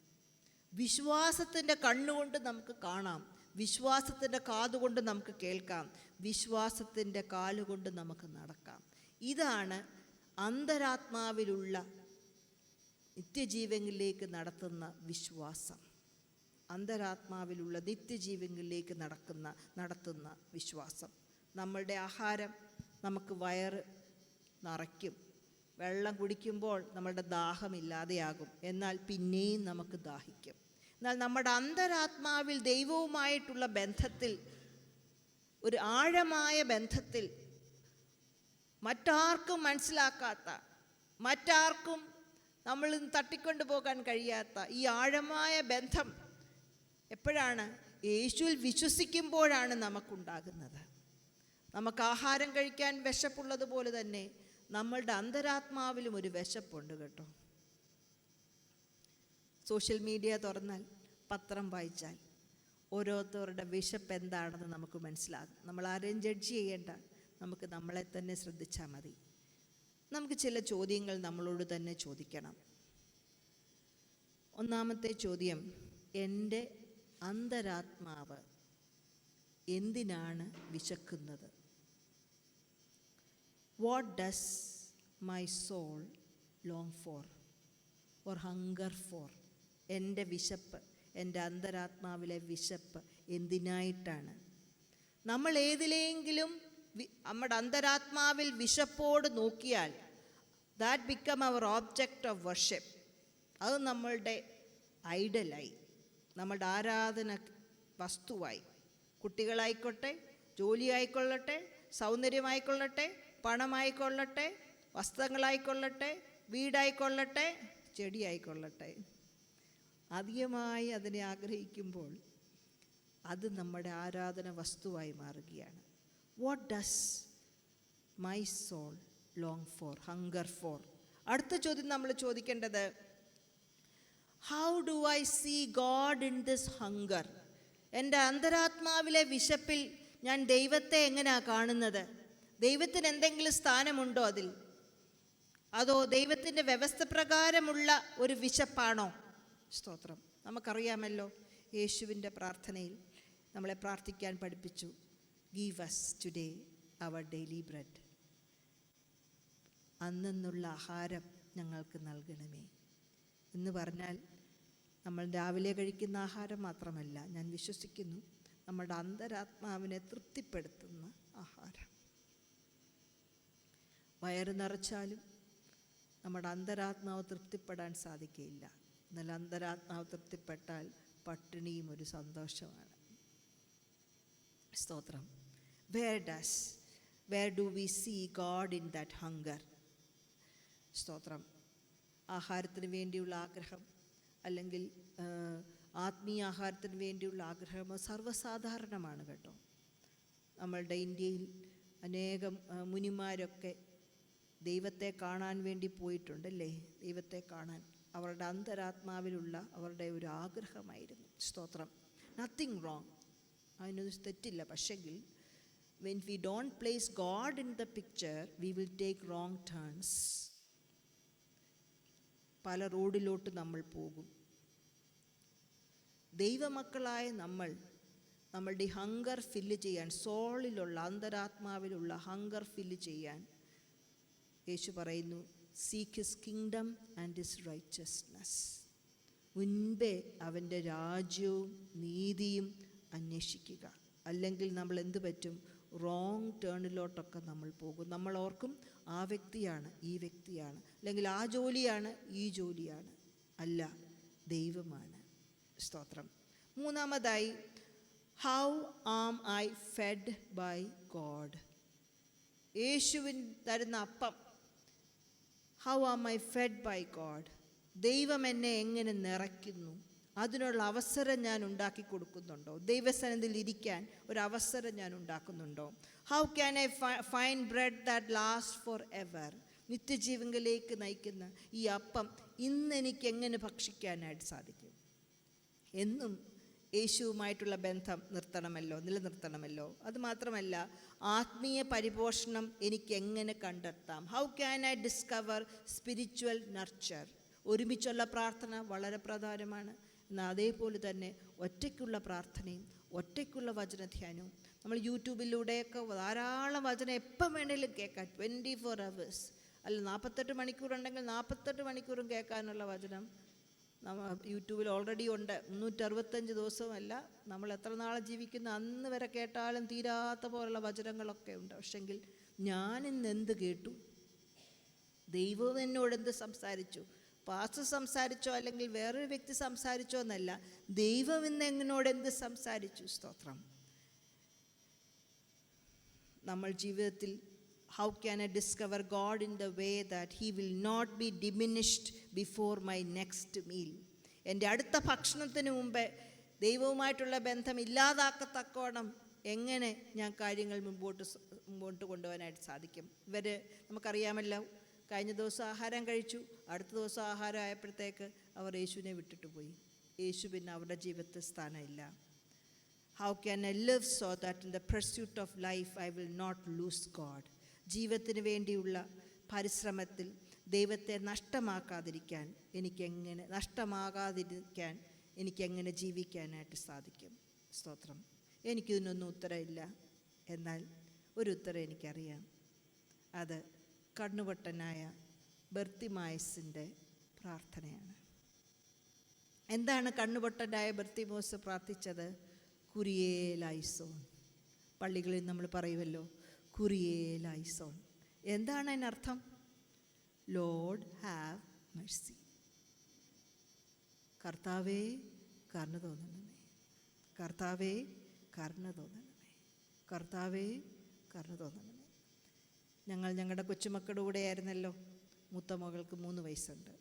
വിശ്വാസത്തിൻ്റെ കണ്ണുകൊണ്ട് നമുക്ക് കാണാം, വിശ്വാസത്തിൻ്റെ കാതുകൊണ്ട് നമുക്ക് കേൾക്കാം, വിശ്വാസത്തിൻ്റെ കാലുകൊണ്ട് നമുക്ക് നടക്കാം. ഇതാണ് അന്തരാത്മാവിലുള്ള നിത്യജീവനിലേക്ക് നടത്തുന്ന വിശ്വാസം. അന്തരാത്മാവിലുള്ള നിത്യജീവനിലേക്ക് നടത്തുന്ന വിശ്വാസം. നമ്മളുടെ ആഹാരം നമുക്ക് വയറ് നിറയ്ക്കും. വെള്ളം കുടിക്കുമ്പോൾ നമ്മളുടെ ദാഹമില്ലാതെയാകും, എന്നാൽ പിന്നെയും നമുക്ക് ദാഹിക്കും. എന്നാൽ നമ്മുടെ അന്തരാത്മാവിൽ ദൈവവുമായിട്ടുള്ള ബന്ധത്തിൽ, ഒരു ആഴമായ ബന്ധത്തിൽ, മറ്റാർക്കും മനസ്സിലാക്കാത്ത, മറ്റാർക്കും നമ്മളിൽ നിന്ന് തട്ടിക്കൊണ്ടു പോകാൻ കഴിയാത്ത ഈ ആഴമായ ബന്ധം എപ്പോഴാണ്? യേശുവിൽ വിശ്വസിക്കുമ്പോഴാണ് നമുക്കുണ്ടാകുന്നത്. നമുക്ക് ആഹാരം കഴിക്കാൻ വിശപ്പുള്ളതുപോലെ തന്നെ നമ്മളുടെ അന്തരാത്മാവിലും ഒരു വിശപ്പുണ്ട് കേട്ടോ. സോഷ്യൽ മീഡിയ തുറന്നാൽ, പത്രം വായിച്ചാൽ ഓരോരുത്തരുടെ വിശപ്പ് എന്താണെന്ന് നമുക്ക് മനസ്സിലാകും. നമ്മൾ ആരെയും ജഡ്ജ് ചെയ്യേണ്ട, നമുക്ക് നമ്മളെ തന്നെ ശ്രദ്ധിച്ചാൽ മതി. നമുക്ക് ചില ചോദ്യങ്ങൾ നമ്മളോട് തന്നെ ചോദിക്കണം. ഒന്നാമത്തെ ചോദ്യം, എൻ്റെ അന്തരാത്മാവ് എന്തിനാണ് വിശക്കുന്നത്? What does my soul long for or hunger for? എൻ്റെ വിശപ്പ്, എൻ്റെ അന്തരാത്മാവിലെ വിശപ്പ് എന്തിനായിട്ടാണ്? നമ്മൾ ഏതിലെങ്കിലും നമ്മുടെ അന്തരാത്മാവിൽ വിശപ്പോട് നോക്കിയാൽ that become our object of worship. അത് നമ്മളുടെ ഐഡലായി, നമ്മളുടെ ആരാധന വസ്തുവായി. കുട്ടികളായിക്കൊള്ളട്ടെ, ജോലി ആയിക്കൊള്ളട്ടെ, സൗന്ദര്യമായിക്കൊള്ളട്ടെ, പണമായിക്കൊള്ളട്ടെ, വസ്ത്രങ്ങളായിക്കൊള്ളട്ടെ, വീടായിക്കൊള്ളട്ടെ, ചെടിയായിക്കൊള്ളട്ടെ, അധികമായി അതിനെ ആഗ്രഹിക്കുമ്പോൾ അത് നമ്മുടെ ആരാധന വസ്തുവായി മാറുകയാണ്. What does my soul long for, hunger for? അടുത്ത ചോദ്യം നമ്മൾ ചോദിക്കേണ്ടത്, how do I see God in this hunger? എൻ്റെ അന്തരാത്മാവിലെ വിശപ്പിൽ ഞാൻ ദൈവത്തെ എങ്ങനെയാണ് കാണുന്നത്? ദൈവത്തിന് എന്തെങ്കിലും സ്ഥാനമുണ്ടോ അതിൽ? അതോ ദൈവത്തിൻ്റെ വ്യവസ്ഥ പ്രകാരമുള്ള ഒരു വിശപ്പാണോ? സ്തോത്രം. നമുക്കറിയാമല്ലോ, യേശുവിൻ്റെ പ്രാർത്ഥനയിൽ നമ്മളെ പ്രാർത്ഥിക്കാൻ പഠിപ്പിച്ചു, give us today our daily bread. അന്നുള്ള ആഹാരം ഞങ്ങൾക്ക് നൽകണമേ എന്ന് പറഞ്ഞാൽ നമ്മൾ രാവിലെ കഴിക്കുന്ന ആഹാരം മാത്രമല്ല, ഞാൻ വിശ്വസിക്കുന്നു നമ്മുടെ അന്തരാത്മാവിനെ തൃപ്തിപ്പെടുത്തുന്ന ആഹാരം. വയറ് നിറച്ചാലും നമ്മുടെ അന്തരാത്മാവ് തൃപ്തിപ്പെടാൻ സാധിക്കുകയില്ല. എന്നാൽ അന്തരാത്മാവ് തൃപ്തിപ്പെട്ടാൽ പട്ടിണിയും ഒരു സന്തോഷമാണ്. സ്തോത്രം. Where do we see God in that hunger? സ്തോത്രം. ആഹാരത്തിന് വേണ്ടിയുള്ള ആഗ്രഹം, അല്ലെങ്കിൽ ആത്മീയ ആഹാരത്തിന് വേണ്ടിയുള്ള ആഗ്രഹം സർവ്വസാധാരണമാണ് കേട്ടോ. നമ്മളുടെ ഇന്ത്യയിൽ അനേകം മുനിമാരൊക്കെ ദൈവത്തെ കാണാൻ വേണ്ടി പോയിട്ടുണ്ടല്ലേ. ദൈവത്തെ കാണാൻ അവരുടെ അന്തരാത്മാവിലുള്ള അവരുടെ ഒരു ആഗ്രഹമായിരുന്നു. സ്തോത്രം. നത്തിങ് റോങ്, അതിനൊരു തെറ്റില്ല. പക്ഷെങ്കിൽ when we don't place God in the picture, we will take wrong turns. പല റോഡിലോട്ട് നമ്മൾ പോകും. ദൈവമക്കളായ നമ്മളുടെ ഹങ്കർ ഫില്ല് ചെയ്യാൻ, സോളിലുള്ള അന്തരാത്മാവിലുള്ള ഹങ്കർ ഫില്ല് ചെയ്യാൻ യേശു പറയുന്നു, seek his kingdom and his righteousness. മുൻപേ അവൻ്റെ രാജ്യവും നീതിയും അന്വേഷിക്കുക. അല്ലെങ്കിൽ നമ്മൾ എന്ത് പറ്റും? റോങ് ടേണിലോട്ടൊക്കെ നമ്മൾ പോകും. നമ്മൾ ഓർക്കും ആ വ്യക്തിയാണ്, ഈ വ്യക്തിയാണ്, അല്ലെങ്കിൽ ആ ജോലിയാണ്, ഈ ജോലിയാണ്. അല്ല, ദൈവമാണ്. സ്തോത്രം. മൂന്നാമതായി, how am I fed by God? യേശുവിൻ തരുന്ന അപ്പം, how am I fed by God? ദൈവം എന്നെ എങ്ങനെ നിറയ്ക്കുന്നു? അതിനുള്ള അവസരം ഞാൻ ഉണ്ടാക്കി കൊടുക്കുന്നുണ്ടോ? ദൈവസന്നിധിയിൽ ഇരിക്കാൻ ഒരു അവസരം ഞാൻ ഉണ്ടാക്കുന്നുണ്ടോ? How can I find bread that last for ever? നിത്യജീവനിലേക്ക് നയിക്കുന്ന ഈ അപ്പം ഇന്ന് എനിക്ക് എങ്ങനെ ഭക്ഷിക്കാനായിട്ട് സാധിക്കും? എന്നും യേശുവുമായിട്ടുള്ള ബന്ധം നിലനിർത്തണമല്ലോ. അതുമാത്രമല്ല, ആത്മീയ പരിപോഷണം എനിക്ക് എങ്ങനെ കണ്ടെത്താം? How can I discover spiritual nurture? ഒരുമിച്ചുള്ള പ്രാർത്ഥന വളരെ പ്രധാനമാണ്. എന്നാൽ അതേപോലെ തന്നെ ഒറ്റയ്ക്കുള്ള പ്രാർത്ഥനയും ഒറ്റയ്ക്കുള്ള വചനധ്യാനവും. നമ്മൾ യൂട്യൂബിലൂടെയൊക്കെ ധാരാളം വചനം എപ്പം വേണേലും കേൾക്കാം. 24 hours അല്ല, 48 മണിക്കൂറുണ്ടെങ്കിൽ 48 മണിക്കൂറും കേൾക്കാനുള്ള വചനം യൂട്യൂബിൽ ഓൾറെഡി ഉണ്ട്. 365 ദിവസമല്ല, നമ്മൾ എത്ര നാൾ ജീവിക്കുന്ന അന്ന് വരെ കേട്ടാലും തീരാത്ത പോലുള്ള വചനങ്ങളൊക്കെ ഉണ്ട്. പക്ഷെങ്കിൽ ഞാനിന്ന് എന്ത് കേട്ടു? ദൈവം എന്നോട് എന്ത് സംസാരിച്ചു? പാസ്റ്റർ സംസാരിച്ചോ അല്ലെങ്കിൽ വേറൊരു വ്യക്തി സംസാരിച്ചോ എന്നല്ല, ദൈവം ഇന്ന് എന്നോട് എന്ത് സംസാരിച്ചു? സ്തോത്രം. നമ്മൾ ജീവിതത്തിൽ how can I discover God in the way that he will not be diminished before my next meal? എൻ്റെ അടുത്ത ഭക്ഷണത്തിന് മുമ്പേ ദൈവവുമായിട്ടുള്ള ബന്ധം ഇല്ലാതാക്കത്തക്കോണം എങ്ങനെ ഞാൻ കാര്യങ്ങൾ മുമ്പോട്ട് കൊണ്ടുപോകാനായിട്ട് സാധിക്കും? നമുക്കറിയാമല്ലോ, കഴിഞ്ഞ ദിവസം ആഹാരം കഴിച്ചു, അടുത്ത ദിവസം ആഹാരം ആയപ്പോഴത്തേക്ക് അവർ യേശുവിനെ വിട്ടിട്ട് പോയി. യേശു പിന്നെ അവരുടെ ജീവിതത്തിൽ സ്ഥാനമില്ല. How can I live so that in the pursuit of life I will not lose God? ജീവിതത്തിന് വേണ്ടിയുള്ള പരിശ്രമത്തിൽ ദൈവത്തെ നഷ്ടമാകാതിരിക്കാൻ എനിക്കെങ്ങനെ ജീവിക്കാനായിട്ട് സാധിക്കും? സ്തോത്രം. എനിക്കിതിനൊന്നും ഉത്തരമില്ല. എന്നാൽ ഒരു ഉത്തരം എനിക്കറിയാം. അത് കണ്ണുപൊട്ടനായ ബർത്തിമായസിൻ്റെ പ്രാർത്ഥനയാണ്. എന്താണ് കണ്ണുപൊട്ടനായ ബർത്തിമോസ് പ്രാർത്ഥിച്ചത്? കുരിയേ ലൈസോൻ. പള്ളികളിൽ നമ്മൾ പറയുമല്ലോ, കുരിയേ ലൈസോൻ. എന്താണ് അതിനർത്ഥം? Lord have mercy. കർത്താവേ കരുണ തോന്നണമേ, കർത്താവേ കരുണ തോന്നണമേ, കർത്താവേ കരുണ തോന്നണമേ. ഞങ്ങളുടെ കൊച്ചുമക്കളുടെ കൂടെ ആയിരുന്നല്ലോ. മൂത്ത മകൾക്ക് 3 വയസ്സുണ്ട്.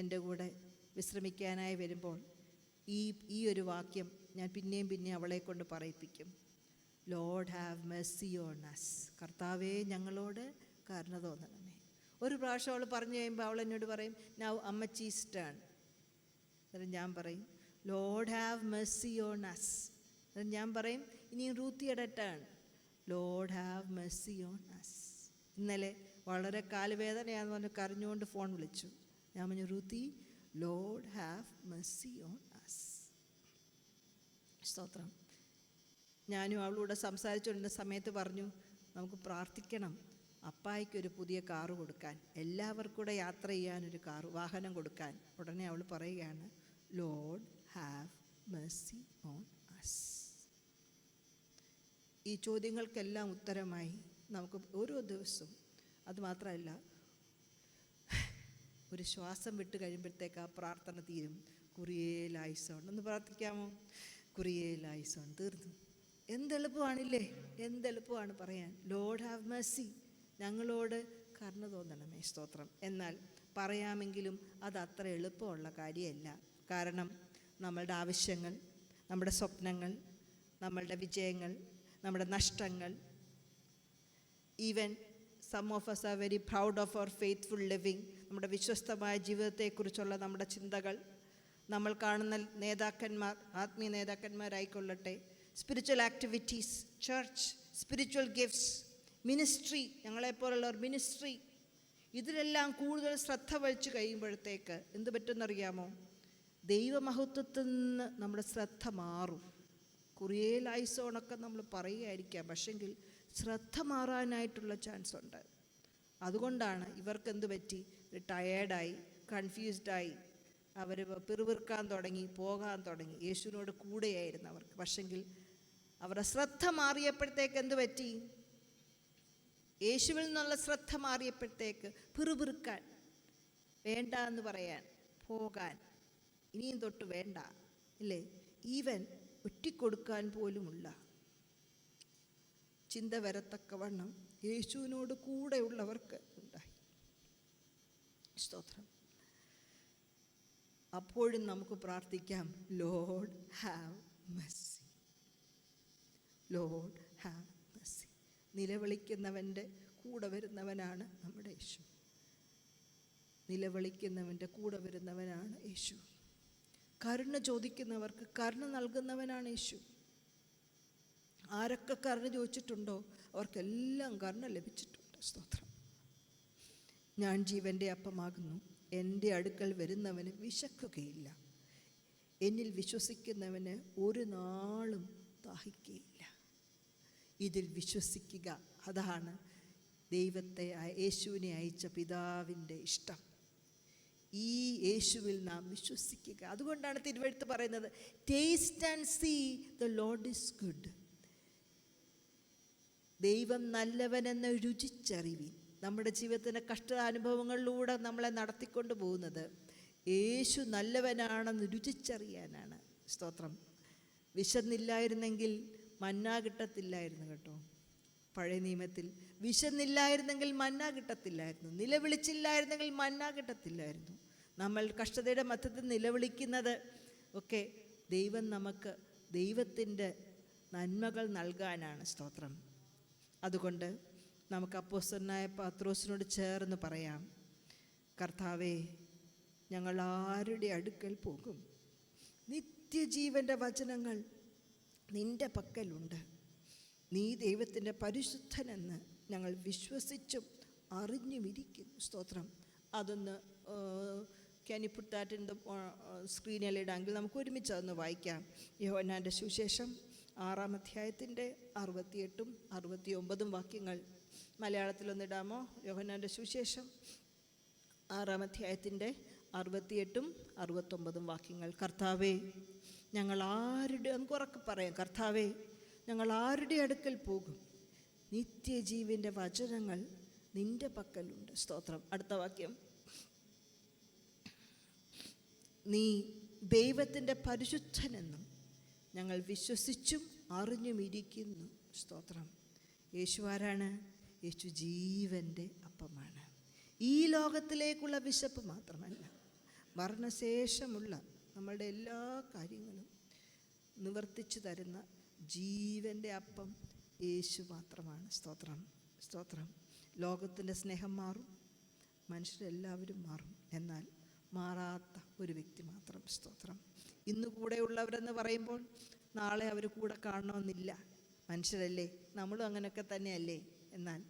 എൻ്റെ കൂടെ വിശ്രമിക്കാനായി വരുമ്പോൾ ഈ ഒരു വാക്യം ഞാൻ പിന്നെയും അവളെ കൊണ്ട് പറയിപ്പിക്കും. Lord have mercy on us. കർത്താവേ ഞങ്ങളോട് കരുണ തോന്നണമേ. ഒരു പ്രാവശ്യം അവൾ പറഞ്ഞു കഴിയുമ്പോൾ അവൾ എന്നോട് പറയും, നൗ അമ്മച്ചീസ് ടേൺ. എന്നിട്ട് ഞാൻ പറയും, lord have mercy on us. എന്നിട്ട് ഞാൻ പറയും, ഇനി റൂത്തിയുടെ turn. Lord have mercy on us. ഇന്നലെ വളരെ കാലുവേദനയാണെന്ന് പറഞ്ഞ് കരഞ്ഞുകൊണ്ട് ഫോൺ വിളിച്ചു. ഞാൻ പറഞ്ഞു, Ruthie, lord have mercy on us. സ്തോത്രം. ഞാനും അവളോട് സംസാരിച്ചുകൊണ്ടിരുന്ന സമയത്ത് പറഞ്ഞു, നമുക്ക് പ്രാർത്ഥിക്കണം അപ്പായിക്കൊരു പുതിയ കാറ് കൊടുക്കാൻ, എല്ലാവർക്കും കൂടെ യാത്ര ചെയ്യാനൊരു വാഹനം കൊടുക്കാൻ. ഉടനെ അവൾ പറയുകയാണ്, Lord have mercy on us. ഈ ചോദ്യങ്ങൾക്കെല്ലാം ഉത്തരമായി നമുക്ക് ഓരോ ദിവസവും, അതുമാത്രമല്ല, ഒരു ശ്വാസം വിട്ട് കഴിയുമ്പോഴത്തേക്ക് ആ പ്രാർത്ഥന തീരും. കുരിയേ ലൈസോൺ. ഒന്ന് പ്രാർത്ഥിക്കാമോ? കുരിയേ ലൈസോൺ. തീർന്നു. എന്തെളുപ്പമാണില്ലേ? എന്തെളുപ്പമാണ് പറയാൻ. ലോർഡ് ഹാവ് മെർസി, ഞങ്ങളോട് കരുണ തോന്നണമേ. സ്തോത്രം. എന്നാൽ പറയാമെങ്കിലും അത് അത്ര എളുപ്പമുള്ള കാര്യമല്ല. കാരണം നമ്മളുടെ ആവശ്യങ്ങൾ, നമ്മുടെ സ്വപ്നങ്ങൾ, നമ്മളുടെ വിജയങ്ങൾ, നമ്മുടെ നഷ്ടങ്ങൾ, even some of us are very proud of our faithful living, നമ്മുടെ വിശ്വസ്തമായ ജീവിതത്തെക്കുറിച്ചുള്ള നമ്മുടെ ചിന്തകൾ, നമ്മൾ കാണുന്ന നേതാക്കന്മാർ, ആത്മീയ നേതാക്കന്മാരായിക്കൊള്ളട്ടെ, spiritual activities, church, spiritual gifts, ministry, ഞങ്ങളെപ്പോലുള്ളവർ മിനിസ്ട്രി, ഇതിലെല്ലാം കൂടുതൽ ശ്രദ്ധ വഹിച്ച് കഴിയുമ്പോഴത്തേക്ക് എന്ത് പറ്റുമെന്നറിയാമോ? ദൈവമഹത്വത്തിൽ നിന്ന് നമ്മുടെ ശ്രദ്ധ മാറും. കുറിയേ ലൈസോണൊക്കെ നമ്മൾ പറയുകയായിരിക്കാം, പക്ഷെങ്കിൽ ശ്രദ്ധ മാറാനായിട്ടുള്ള ചാൻസ് ഉണ്ട്. അതുകൊണ്ടാണ് ഇവർക്ക് എന്ത് പറ്റി? ടയേർഡായി, കൺഫ്യൂസ്ഡായി, അവർ പിറുപിറുക്കാൻ തുടങ്ങി, പോകാൻ തുടങ്ങി. യേശുവിനോട് കൂടെയായിരുന്നു അവർക്ക്. പക്ഷെങ്കിൽ അവരുടെ ശ്രദ്ധ മാറിയപ്പോഴത്തേക്ക് എന്ത് പറ്റി? യേശുവിൽ നിന്നുള്ള ശ്രദ്ധ മാറിയപ്പോഴത്തേക്ക് പിറുപിറുക്കാൻ, വേണ്ട എന്ന് പറയാൻ, പോകാൻ, ഇനിയും തൊട്ട് വേണ്ട, ഇല്ലേ, ഈവൻ ഒറ്റിക്കൊടുക്കാൻ പോലുമുള്ള ചിന്ത വരത്തക്കവണ്ണം യേശുവിനോട് കൂടെയുള്ളവർക്ക് ഉണ്ടായി. സ്തോത്രം. അപ്പോഴും നമുക്ക് പ്രാർത്ഥിക്കാം, lord have mercy, lord have mercy. നിലവിളിക്കുന്നവൻ്റെ കൂടെ വരുന്നവനാണ് നമ്മുടെ യേശു. നിലവിളിക്കുന്നവൻ്റെ കൂടെ വരുന്നവനാണ് യേശു. കരുണ ചോദിക്കുന്നവർക്ക് കരുണ നൽകുന്നവനാണ് യേശു. ആരൊക്കെ കരുണ ചോദിച്ചിട്ടുണ്ടോ അവർക്കെല്ലാം കരുണ ലഭിച്ചിട്ടുണ്ട്. സ്തോത്രം. ഞാൻ ജീവൻ്റെ അപ്പമാകുന്നു, എൻ്റെ അടുക്കൽ വരുന്നവന് വിശക്കുകയില്ല, എന്നിൽ വിശ്വസിക്കുന്നവന് ഒരു നാളും ദാഹിക്കുകയില്ല. ഇതിൽ വിശ്വസിക്കുക, അതാണ് ദൈവത്തെ യേശുവിനെ അയച്ച പിതാവിൻ്റെ ഇഷ്ടം. ഈ യേശുവിൽ നാം വിശ്വസിക്കുക. അതുകൊണ്ടാണ് തിരുവെഴുത്ത് പറയുന്നത്, taste and see the Lord is good. ദൈവം നല്ലവനെന്ന് രുചിച്ചറിവീൻ. നമ്മുടെ ജീവിതത്തിൻ്റെ കഷ്ടാനുഭവങ്ങളിലൂടെ നമ്മളെ നടത്തിക്കൊണ്ട് പോകുന്നത് യേശു നല്ലവനാണെന്ന് രുചിച്ചറിയാനാണ്. സ്തോത്രം. വിശന്നില്ലായിരുന്നെങ്കിൽ മന്ന കിട്ടത്തില്ലായിരുന്നു കേട്ടോ. പഴയ നിയമത്തിൽ വിശന്നില്ലായിരുന്നെങ്കിൽ മന്ന കിട്ടത്തില്ലായിരുന്നു. നിലവിളിച്ചില്ലായിരുന്നെങ്കിൽ മന്ന കിട്ടത്തില്ലായിരുന്നു. നമ്മൾ കഷ്ടതയുടെ മധ്യത്തിൽ നിലവിളിക്കുന്നത് ഒക്കെ ദൈവം നമുക്ക് ദൈവത്തിൻ്റെ നന്മകൾ നൽകാനാണ്. സ്തോത്രം. അതുകൊണ്ട് നമുക്ക് അപ്പോസ്തലനായ പത്രോസിനോട് ചേർന്ന് പറയാം, കർത്താവേ, ഞങ്ങൾ ആരുടെ അടുക്കൽ പോകും? നിത്യജീവൻ്റെ വചനങ്ങൾ നിൻ്റെ പക്കലുണ്ട്. നീ ദൈവത്തിൻ്റെ പരിശുദ്ധനെന്ന് ഞങ്ങൾ വിശ്വസിച്ചും അറിഞ്ഞുമിരിക്കുന്നു. സ്തോത്രം. അതൊന്ന് can you put that in the സ്ക്രീനിലിടാമെങ്കിൽ നമുക്ക് ഒരുമിച്ച് അതൊന്ന് വായിക്കാം. യോഹന്നാൻ്റെ സുവിശേഷം 6-ാം അധ്യായത്തിൻ്റെ 68 69 വാക്യങ്ങൾ മലയാളത്തിലൊന്നിടാമോ? യോഹന്നാൻ്റെ സുവിശേഷം 6-ാം അധ്യായത്തിൻ്റെ 68 69 വാക്യങ്ങൾ. കർത്താവേ, ഞങ്ങൾ ആരുടെ, നമുക്ക് ഉറക്കെ പറയാം, കർത്താവേ, ഞങ്ങൾ ആരുടെ അടുക്കൽ പോകും? നിത്യജീവൻ്റെ വചനങ്ങൾ നിൻ്റെ പക്കലുണ്ട്. സ്തോത്രം. അടുത്ത വാക്യം, നീ ദൈവത്തിൻ്റെ പരിശുദ്ധനെന്നും ഞങ്ങൾ വിശ്വസിച്ചും അറിഞ്ഞുമിരിക്കുന്നു. സ്തോത്രം. യേശു ആരാണ്? യേശു ജീവൻ്റെ അപ്പമാണ്. ഈ ലോകത്തിലേക്കുള്ള വിശപ്പ് മാത്രമല്ല, മരണശേഷമുള്ള നമ്മളുടെ എല്ലാ കാര്യങ്ങളും നിവർത്തിച്ചു തരുന്ന ജീവൻ്റെ അപ്പം യേശു മാത്രമാണ്. സ്തോത്രം. സ്തോത്രം. ലോകത്തിൻ്റെ സ്നേഹം മാറും, മനുഷ്യരെല്ലാവരും മാറും, എന്നാൽ മാറാത്ത ഒരു വ്യക്തി മാത്രം. സ്തോത്രം. ഇന്ന് കൂടെയുള്ളവരെന്ന് പറയുമ്പോൾ നാളെ അവർ കൂടെ കാണണമെന്നില്ല. മനുഷ്യരല്ലേ, നമ്മളും അങ്ങനെയൊക്കെ തന്നെയല്ലേ. എന്നാൽ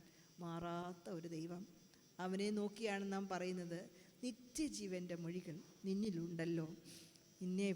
മാറാത്ത ഒരു ദൈവം, അവനെ നോക്കിയാണ് നാം പറയുന്നത്, നിത്യജീവൻ്റെ മൊഴികൾ നിന്നിലുണ്ടല്ലോ, നിന്നെ